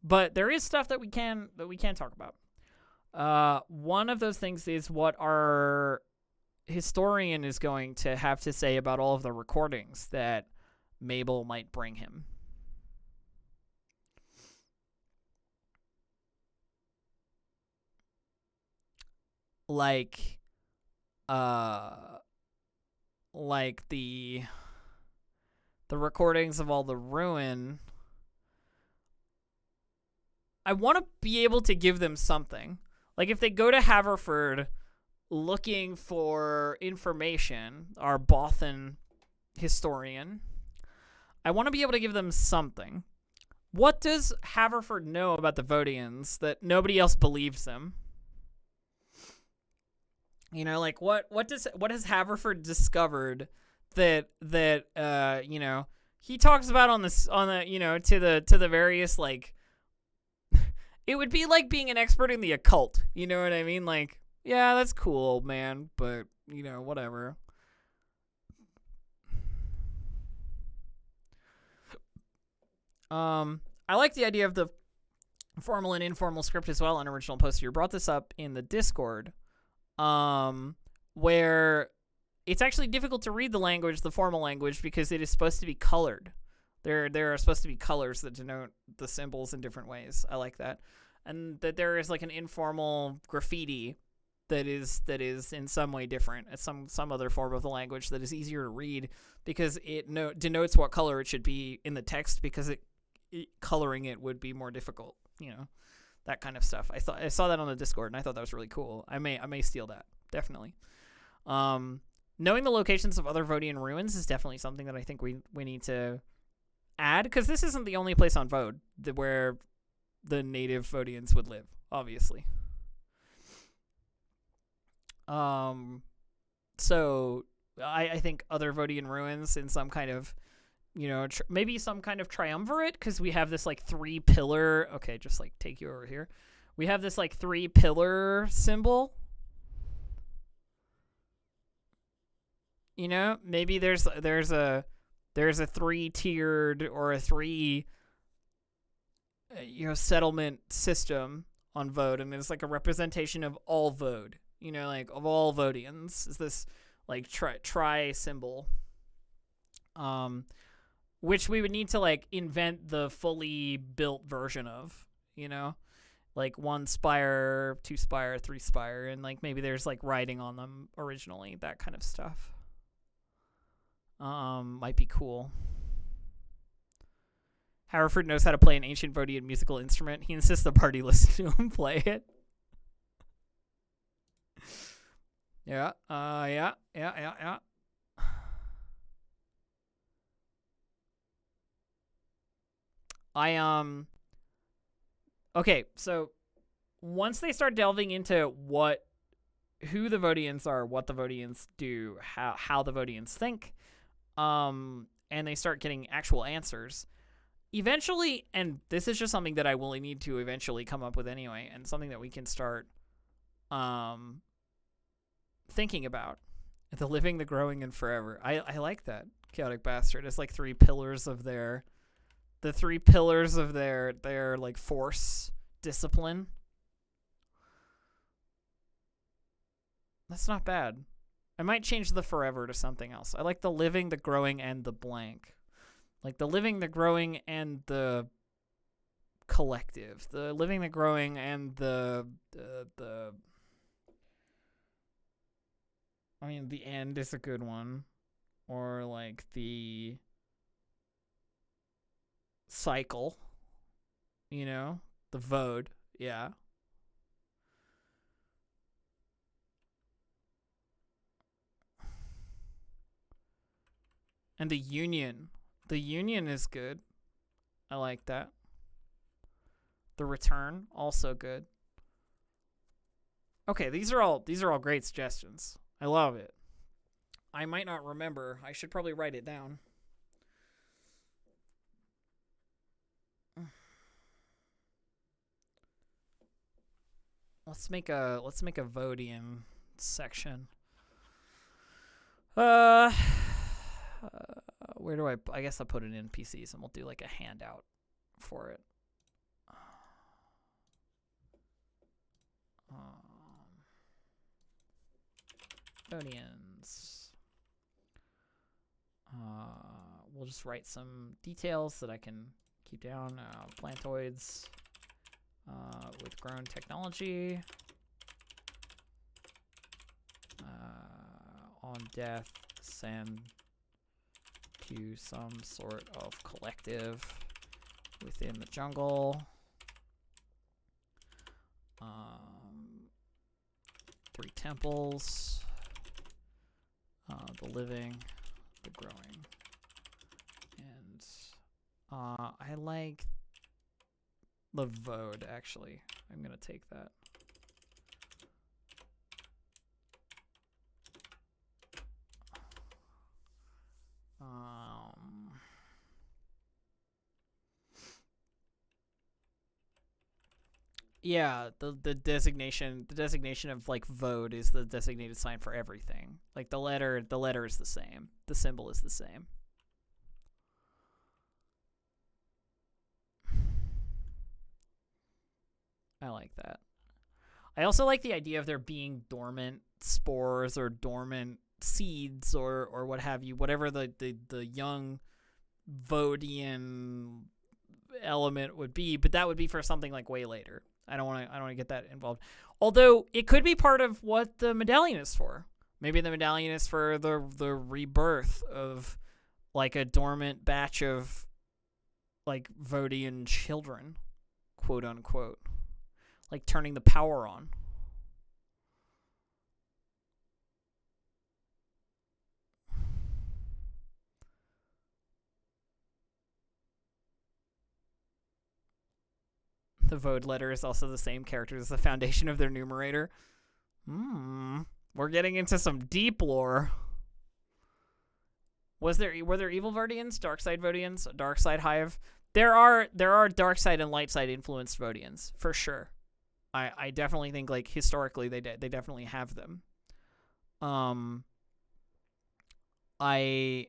But there is stuff that we can talk about. One of those things is what our historian is going to have to say about all of the recordings that Mabel might bring him. The recordings of all the ruin. I want to be able to give them something. If they go to Haverford looking for information, our Bothan historian, I want to be able to give them something. What does Haverford know about the Vodians that nobody else believes them? What has Haverford discovered that he talks about to the various it would be like being an expert in the occult. You know what I mean? Yeah, that's cool, man, but, whatever. I like the idea of the formal and informal script as well on Original Poster. You brought this up in the Discord, where it's actually difficult to read the formal language, because it is supposed to be colored. There are supposed to be colors that denote the symbols in different ways. I like that. And that there is an informal graffiti that is in some way different. It's some other form of the language that is easier to read because it denotes what color it should be in the text, because coloring it would be more difficult. That kind of stuff. I saw that on the Discord and I thought that was really cool. I may steal that, definitely. Knowing the locations of other Vodian ruins is definitely something that I think we need to add, because this isn't the only place on Vode where the native Vodians would live, obviously. So I think other Vodian ruins in some kind of, maybe some kind of triumvirate, because we have this 3-pillar. Okay, just take you over here. We have this 3-pillar symbol. Maybe there's a 3-tiered or a 3 settlement system on Vode, and it's a representation of all Vode, of all Vodians. Is this tri symbol, which we would need to invent the fully built version of, like 1 spire, 2 spire, 3 spire, and like maybe there's like writing on them originally, that kind of stuff. Might be cool. Haverford knows how to play an ancient Vodian musical instrument. He insists the party listen to him play it. Yeah. Okay, so once they start delving into who the Vodians are, what the Vodians do, how the Vodians think, and they start getting actual answers, eventually, and this is just something that I will need to eventually come up with anyway, and something that we can start thinking about. The living, the growing, and forever. I like that. Chaotic Bastard. It's like 3 pillars of their like force discipline. That's not bad. I might change the forever to something else. I like the living, the growing, and the blank. Like the living, the growing, and the collective. The living, the growing, and the I mean, the end is a good one. Or like the cycle. You know? The Vode. Yeah. And the union. The union is good. I like that. The return, also good. Okay, these are all great suggestions. I love it. I might not remember. I should probably write it down. Let's make a Vodian section. Where do I guess I'll put it in PCs and we'll do like a handout for it. Vodians. We'll just write some details that I can keep down. Plantoids with grown technology. On death, send to some sort of collective within the jungle. 3 temples. The living, the growing. And I like the Vode, actually. I'm going to take that. Yeah, the designation of like Vode is the designated sign for everything. Like the letter is the same. The symbol is the same. I like that. I also like the idea of there being dormant spores or dormant seeds or what have you, whatever the young Vodian element would be, but that would be for something like way later. I don't want to get that involved. Although it could be part of what the medallion is for. Maybe the medallion is for the rebirth of like a dormant batch of like Vodian children, quote unquote, like turning the power on. The Vode letter is also the same character as the foundation of their numerator. We're getting into some deep lore. Were there evil Vodians, dark side Vodians, dark side hive? There are dark side and light side influenced Vodians for sure. I definitely think like historically they definitely have them. I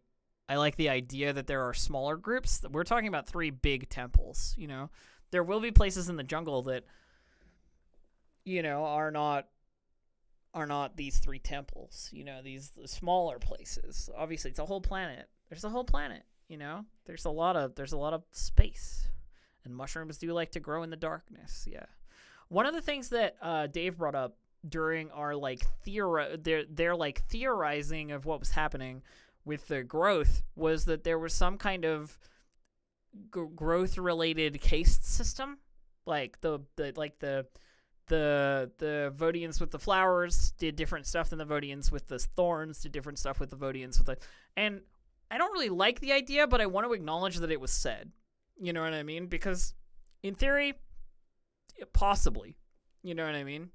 like the idea that there are smaller groups. We're talking about 3 big temples, you know. There will be places in the jungle that, you know, are not these 3 temples, you know, these smaller places. Obviously, it's a whole planet. There's a whole planet, you know. There's a lot of space, and mushrooms do like to grow in the darkness. Yeah. One of the things that Dave brought up during our like their like theorizing of what was happening with the growth was that there was some kind of growth related caste system, like the Vodians with the flowers did different stuff than the Vodians with the thorns did different stuff with the Vodians with the, and I don't really like the idea, but I want to acknowledge that it was said. You know what I mean? Because in theory, possibly. You know what I mean?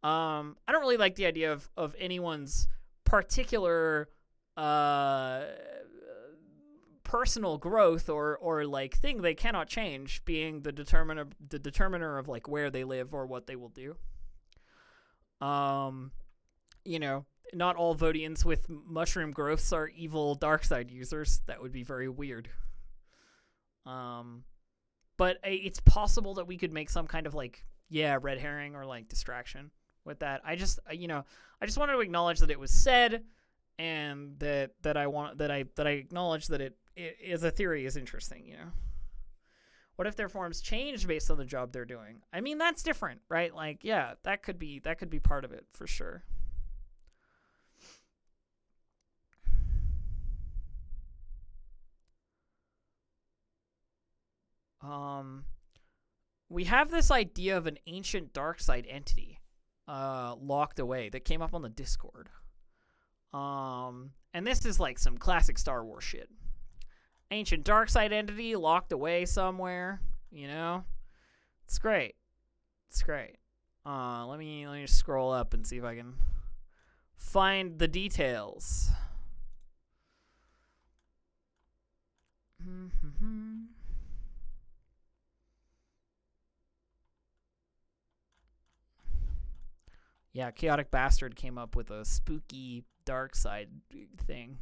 I don't really like the idea of anyone's particular personal growth or like thing they cannot change being the determiner of like where they live or what they will do. You know, not all Vodians with mushroom growths are evil dark side users. That would be very weird. But it's possible that we could make some kind of like, red herring or like distraction with that. I just wanted to acknowledge that it was said, and that I acknowledge that it as a theory is interesting. You know, what if their forms change based on the job they're doing? I mean, that's different, right? Like, yeah, that could be part of it for sure. We have this idea of an ancient dark side entity locked away that came up on the Discord. And this is like some classic Star Wars shit. Ancient dark side entity locked away somewhere, you know? It's great. It's great. Let me just scroll up and see if I can find the details. Yeah, Chaotic Bastard came up with a spooky dark side thing.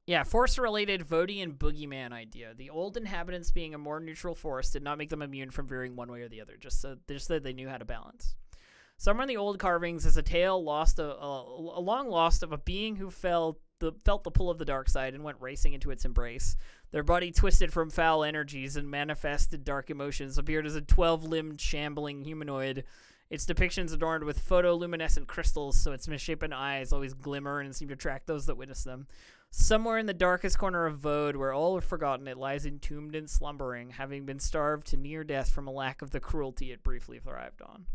Yeah, force-related Vodian boogeyman idea. The old inhabitants being a more neutral force did not make them immune from veering one way or the other, just so they knew how to balance. Somewhere in the old carvings is a tale long lost of a being who felt the pull of the dark side and went racing into its embrace. Their body twisted from foul energies and manifested dark emotions, appeared as a 12-limbed shambling humanoid. Its depictions adorned with photoluminescent crystals, so its misshapen eyes always glimmer and seem to attract those that witness them. Somewhere in the darkest corner of Vode, where all are forgotten, it lies entombed and slumbering, having been starved to near death from a lack of the cruelty it briefly thrived on.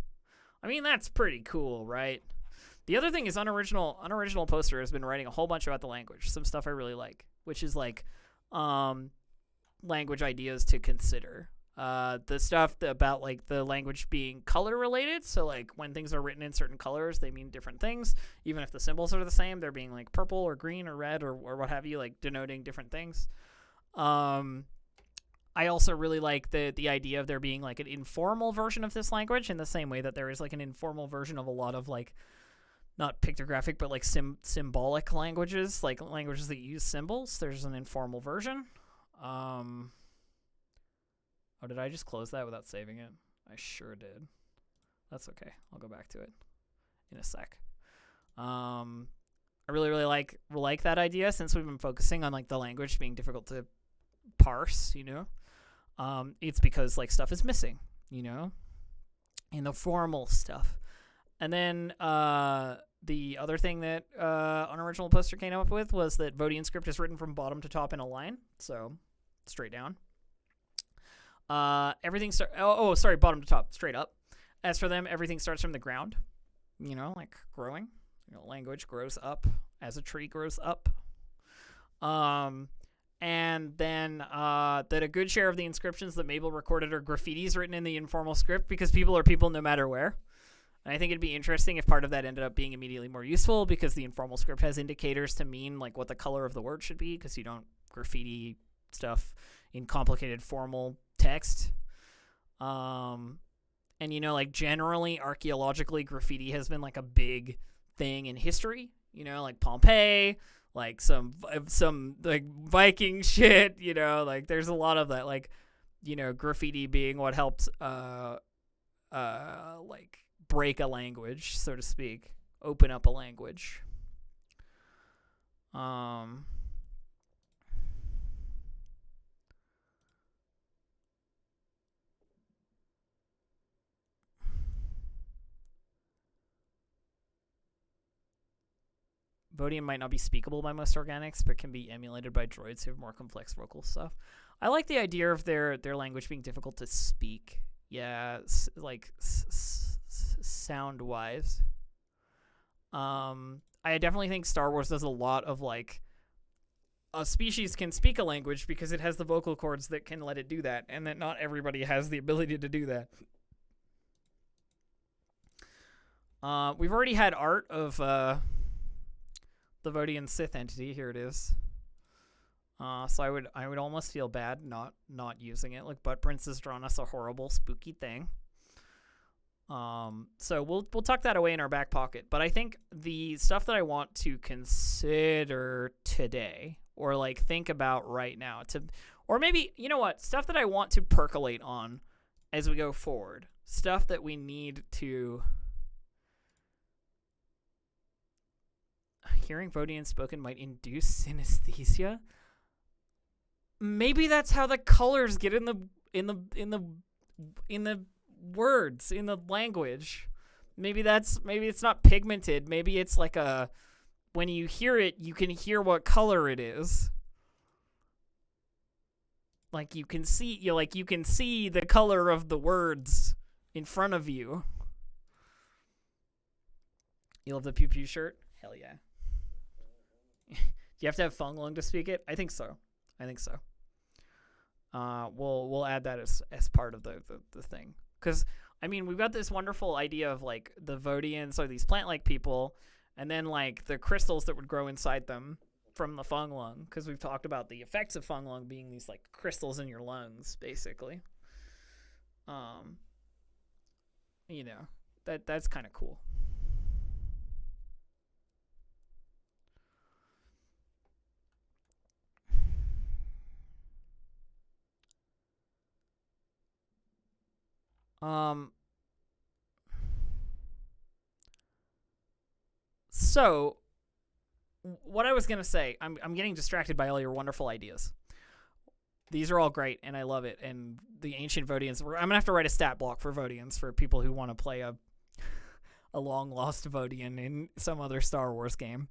I mean, that's pretty cool, right? The other thing is Unoriginal Poster has been writing a whole bunch about the language, some stuff I really like, which is like language ideas to consider. The stuff about like the language being color related, so like when things are written in certain colors, they mean different things. Even if the symbols are the same, they're being like purple or green or red or what have you, like denoting different things. I also really like the idea of there being like an informal version of this language in the same way that there is like an informal version of a lot of like not pictographic but like symbolic languages, like languages that use symbols. There's an informal version. Oh, did I just close that without saving it? I sure did. That's okay. I'll go back to it in a sec. I really like that idea since we've been focusing on like the language being difficult to parse, you know. It's because like stuff is missing, you know, in the formal stuff. And then the other thing that Unoriginal Poster came up with was that Vodian script is written from bottom to top in a line, so straight down. Everything bottom to top, straight up. As for them, everything starts from the ground, you know, like growing. You know, language grows up as a tree grows up. And then that a good share of the inscriptions that Mabel recorded are graffitis written in the informal script because people are people no matter where. And I think it'd be interesting if part of that ended up being immediately more useful because the informal script has indicators to mean like what the color of the word should be because you don't graffiti stuff in complicated formal text. And you know, like generally archaeologically graffiti has been like a big thing in history, you know, like Pompeii, like some like Viking shit, you know, like there's a lot of that, like, you know, graffiti being what helped like break a language, so to speak, open up a language. Vodian might not be speakable by most organics, but can be emulated by droids who have more complex vocal stuff. I like the idea of their language being difficult to speak. Yeah, like sound wise. I definitely think Star Wars does a lot of like a species can speak a language because it has the vocal cords that can let it do that, and that not everybody has the ability to do that. We've already had art of the Vodian Sith entity. Here it is. So I would almost feel bad not using it. Like Butt Prince has drawn us a horrible spooky thing. So we'll tuck that away in our back pocket. But I think the stuff that I want to consider today, or like think about right now, or maybe, you know what, stuff that I want to percolate on as we go forward, stuff that we need to. Hearing Vodian spoken might induce synesthesia. Maybe that's how the colors get in the words, in the language. Maybe it's not pigmented. Maybe it's like when you hear it, you can hear what color it is. Like you can see the color of the words in front of you. You love the pew pew shirt? Hell yeah. Do you have to have Feng Long to speak it? I think so. We'll add that as part of the thing, because I mean we've got this wonderful idea of like the Vodians are these plant-like people, and then like the crystals that would grow inside them from the Feng Long, because we've talked about the effects of Feng Long being these like crystals in your lungs, basically. You know, that's kind of cool. So what I was going to say, I'm getting distracted by all your wonderful ideas. These are all great, and I love it. And the ancient Vodians, I'm going to have to write a stat block for Vodians for people who want to play a long-lost Vodian in some other Star Wars game.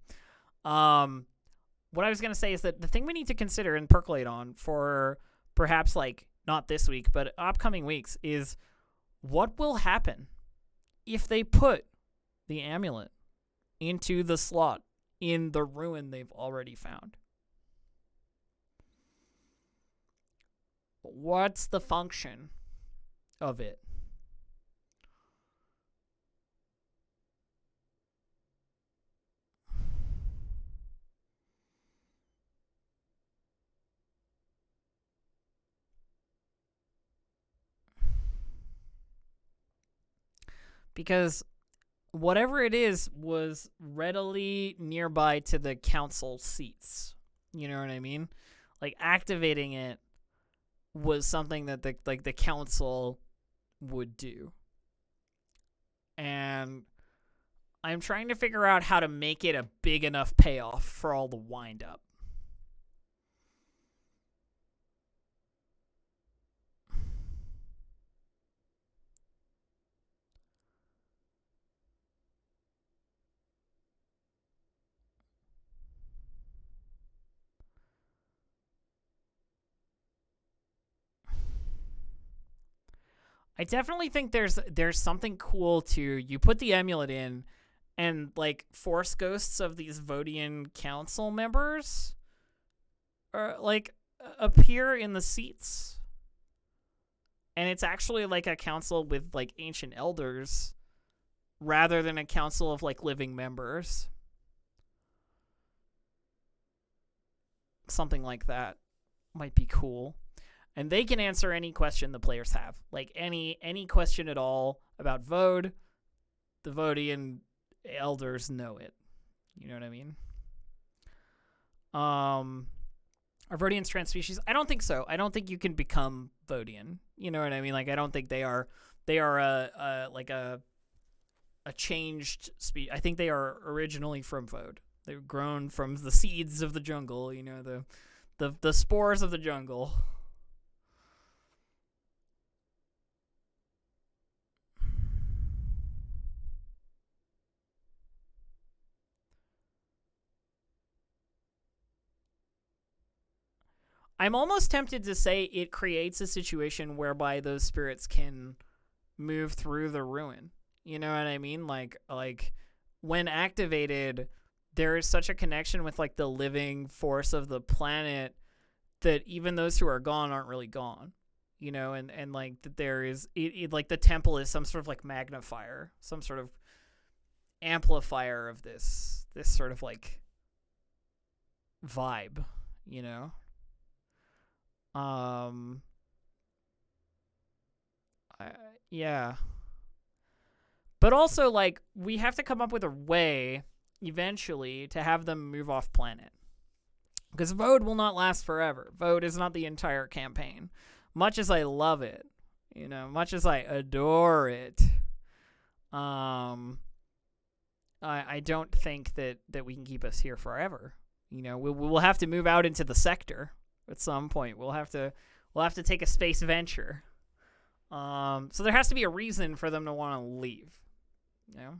What I was going to say is that the thing we need to consider and percolate on for perhaps, like, not this week, but upcoming weeks is what will happen if they put the amulet into the slot in the ruin they've already found. What's the function of it? Because whatever it is was readily nearby to the council seats. You know what I mean? Like activating it was something that the council would do. And I'm trying to figure out how to make it a big enough payoff for all the wind up. I definitely think there's something cool to you put the amulet in, and like force ghosts of these Vodian council members like appear in the seats, and it's actually like a council with like ancient elders rather than a council of like living members. Something like that might be cool. And they can answer any question the players have. Like any question at all about Vode, the Vodian elders know it. You know what I mean? Are Vodians transpecies? I don't think so. I don't think you can become Vodian. You know what I mean? Like I don't think they are a changed species. I think they are originally from Vode. They were grown from the seeds of the jungle, you know, the spores of the jungle. I'm almost tempted to say it creates a situation whereby those spirits can move through the ruin. You know what I mean? Like when activated, there is such a connection with like the living force of the planet that even those who are gone aren't really gone. You know, and like that there is like the temple is some sort of like magnifier, some sort of amplifier of this sort of like vibe, you know. Yeah. But also, like, we have to come up with a way eventually to have them move off planet. Because Vode will not last forever. Vode is not the entire campaign. Much as I love it, you know, much as I adore it, I don't think that we can keep us here forever. You know, we'll have to move out into the sector at some point. We'll have to take a space venture. So there has to be a reason for them to want to leave. You know?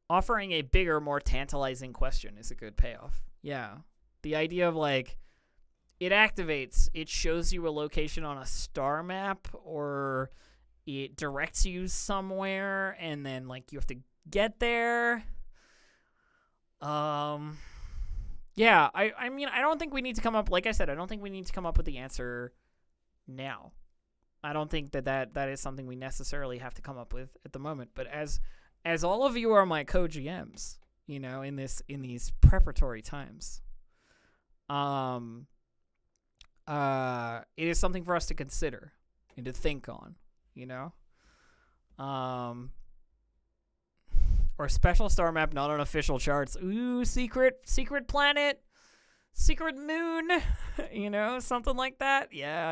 Offering a bigger, more tantalizing question is a good payoff. Yeah. The idea of like, it activates, it shows you a location on a star map, or it directs you somewhere, and then like you have to get there. Yeah, I mean, I don't think we need to come up, like I said, I don't think we need to come up with the answer now. I don't think that is something we necessarily have to come up with at the moment. But as all of you are my co-GMs, you know, in these preparatory times, it is something for us to consider and to think on, you know? Or special star map not on official charts. Ooh, secret planet, secret moon, you know, something like that. Yeah.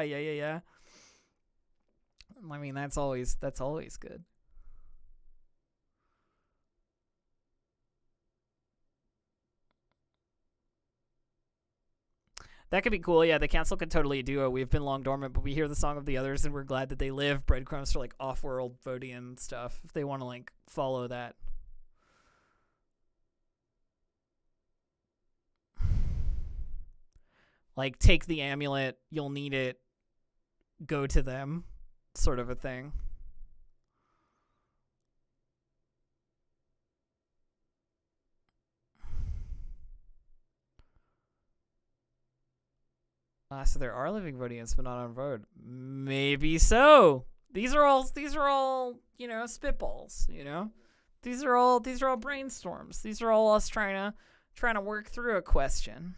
I mean, that's always good. That could be cool. Yeah, the council could totally do it. We've been long dormant, but we hear the song of the others, and we're glad that they live. Breadcrumbs for like off-world Vodian stuff, if they want to like follow that. Like, take the amulet, you'll need it, go to them, sort of a thing. So there are living Vodians, but not on Vode. Maybe so. These are all, you know, spitballs, you know? These are all brainstorms. These are all us trying to work through a question.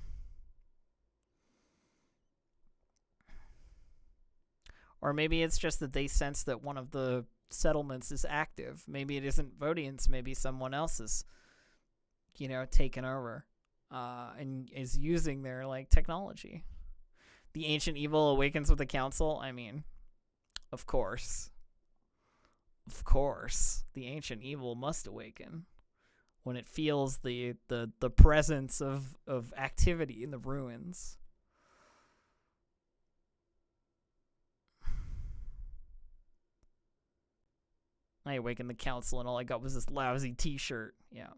Or maybe it's just that they sense that one of the settlements is active. Maybe it isn't Vodians. Maybe someone else is, you know, taken over and is using their, like, technology. The ancient evil awakens with the council. I mean, of course. Of course. The ancient evil must awaken when it feels the presence of activity in the ruins. I awakened the council and all I got was this lousy t-shirt. Yeah.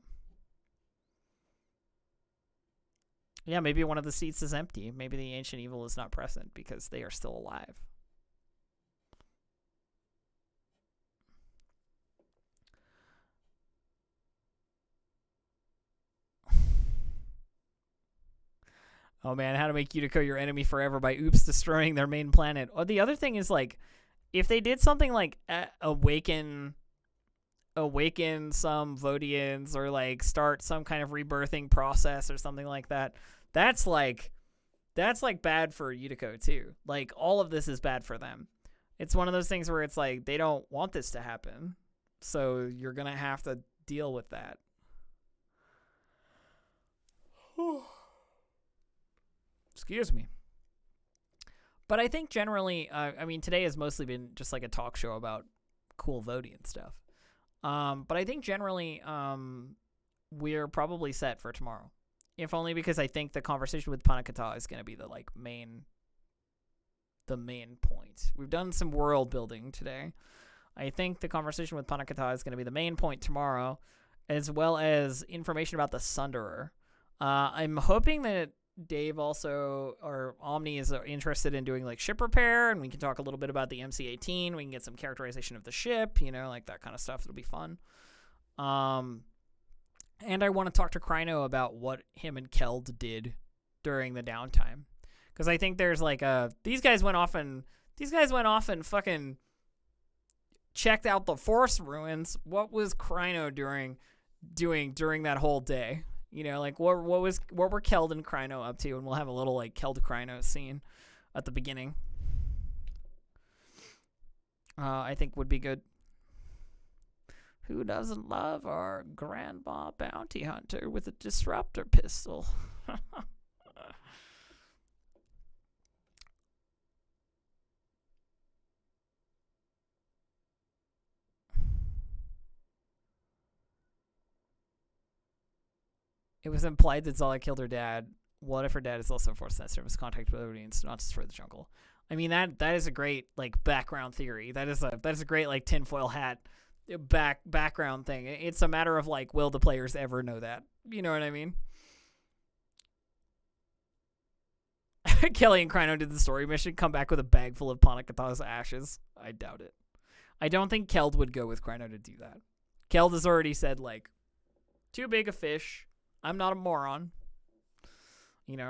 Yeah, maybe one of the seats is empty. Maybe the ancient evil is not present because they are still alive. Oh man, how to make Yutiko your enemy forever by destroying their main planet. Oh, the other thing is, like, if they did something like awaken some Vodians, or like start some kind of rebirthing process or something like that, that's like bad for Yutiko too. Like, all of this is bad for them. It's one of those things where it's like they don't want this to happen, so you're gonna have to deal with that. Excuse me. But I think generally, I mean, today has mostly been just like a talk show about cool Vodian stuff. But I think generally, we're probably set for tomorrow. If only because I think the conversation with Panakata is going to be the main point. We've done some world building today. I think the conversation with Panakata is going to be the main point tomorrow. as well as information about the Sunderer. I'm hoping that Dave also, or Omni, is interested in doing like ship repair, and we can talk a little bit about the MC-18. We can get some characterization of the ship, like that kind of stuff. It'll be fun. And I want to talk to Kryno about what him and Keld did during the downtime, because I think there's like these guys went off and fucking checked out the Force ruins. What was Kryno doing during that whole day? Like what were Keld and Kryno up to? And we'll have a little like Keld Kryno scene at the beginning. I think would be good. Who doesn't love our grandma bounty hunter with a disruptor pistol? It was implied that Zala killed her dad. What if her dad is also force sensitive? His contact with audience not destroy the jungle. I mean, that is a great like background theory. That is a great like tinfoil hat background thing. It's a matter of like, will the players ever know that? You know what I mean? Kelly and Kryno did the story mission, come back with a bag full of Panakata's ashes. I doubt it. I don't think Keld would go with Kryno to do that. Keld has already said like, too big a fish. I'm not a moron.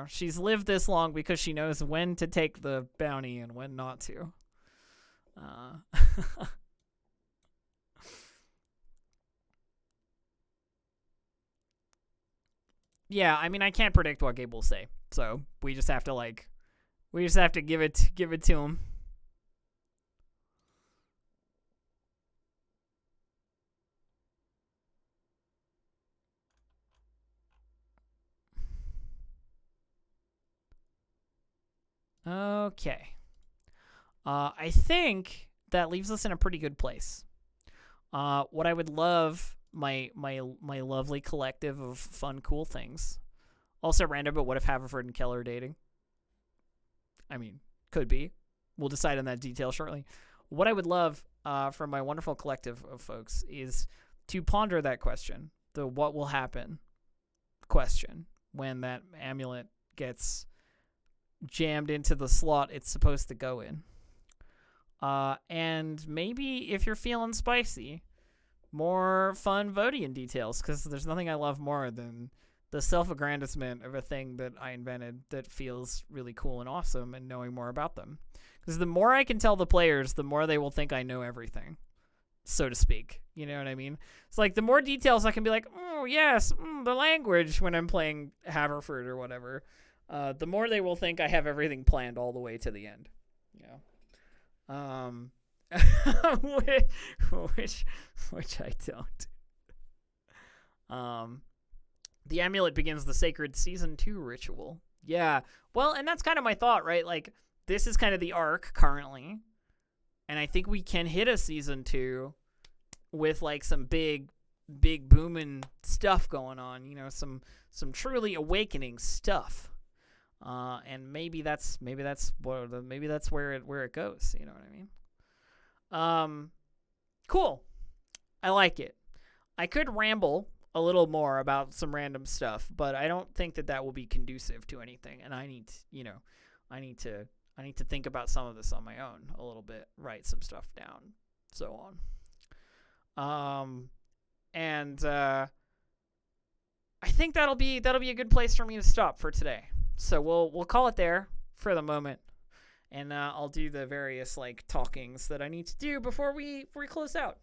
She's lived this long because she knows when to take the bounty and when not to. Yeah, I mean, I can't predict what Gabe will say, so we just have to give it to him. Okay. I think that leaves us in a pretty good place. What I would love, my lovely collective of fun, cool things. Also random, but what if Haverford and Keller are dating? I mean, could be. We'll decide on that detail shortly. What I would love from my wonderful collective of folks is to ponder that question, the what will happen question, when that amulet gets jammed into the slot it's supposed to go in. And maybe if you're feeling spicy, more fun voting details, because there's nothing I love more than the self-aggrandizement of a thing that I invented that feels really cool and awesome, and knowing more about them. Because the more I can tell the players, the more they will think I know everything, so to speak. You know what I mean? It's like the more details I can be like, oh, yes, the language when I'm playing Haverford or whatever, the more they will think I have everything planned all the way to the end. Which I don't. The amulet begins the sacred season 2 ritual. Yeah. Well, and that's kind of my thought, right? Like, this is kind of the arc currently, and I think we can hit a season 2 with like some big booming stuff going on. Some truly awakening stuff. And maybe that's where it goes. You know what I mean? Cool. I like it. I could ramble a little more about some random stuff, but I don't think that will be conducive to anything. And I need to think about some of this on my own a little bit, write some stuff down, so on. And I think that'll be a good place for me to stop for today. So we'll call it there for the moment, and I'll do the various like talkings that I need to do before we close out.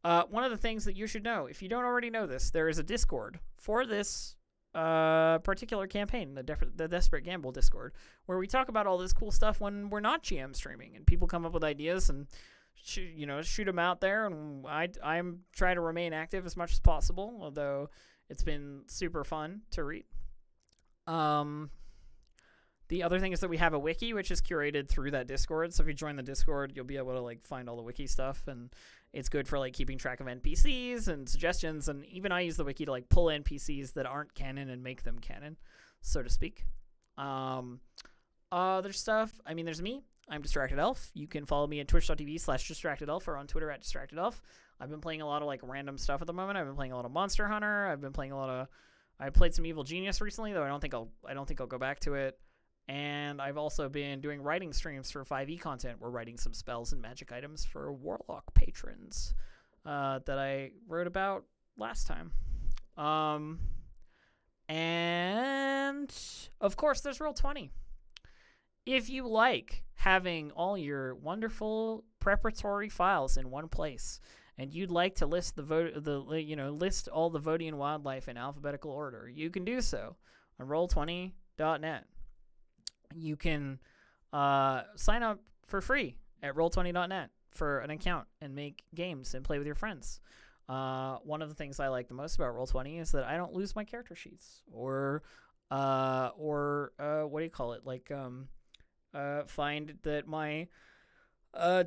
One of the things that you should know, if you don't already know this, there is a Discord for this particular campaign, the Desperate Gamble Discord, where we talk about all this cool stuff when we're not GM streaming, and people come up with ideas and shoot them out there, and I'm trying to remain active as much as possible, although it's been super fun to read. The other thing is that we have a wiki, which is curated through that Discord. So if you join the Discord, you'll be able to like find all the wiki stuff, and it's good for like keeping track of NPCs and suggestions. And even I use the wiki to like pull NPCs that aren't canon and make them canon, so to speak. Other stuff. I mean, there's me. I'm Distracted Elf. You can follow me at twitch.tv/DistractedElf or on Twitter @DistractedElf. I've been playing a lot of like random stuff at the moment. I've been playing a lot of Monster Hunter. I played some Evil Genius recently, though I don't think I'll go back to it. And I've also been doing writing streams for 5e content. We're writing some spells and magic items for Warlock patrons that I wrote about last time. And of course, there's Roll20. If you like having all your wonderful preparatory files in one place, and you'd like to list list all the Vodian wildlife in alphabetical order, you can do so on Roll20.net. You can sign up for free at Roll20.net for an account and make games and play with your friends. One of the things I like the most about Roll20 is that I don't lose my character sheets or what do you call it? Like find that my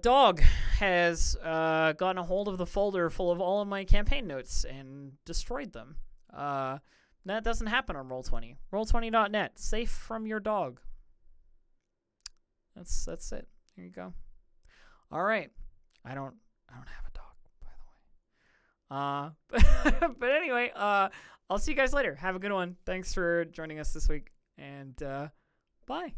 dog has gotten a hold of the folder full of all of my campaign notes and destroyed them. That doesn't happen on Roll20. Roll20.net, safe from your dog. That's it. Here you go. All right. I don't have a dog, by the way. But anyway, I'll see you guys later. Have a good one. Thanks for joining us this week, and bye.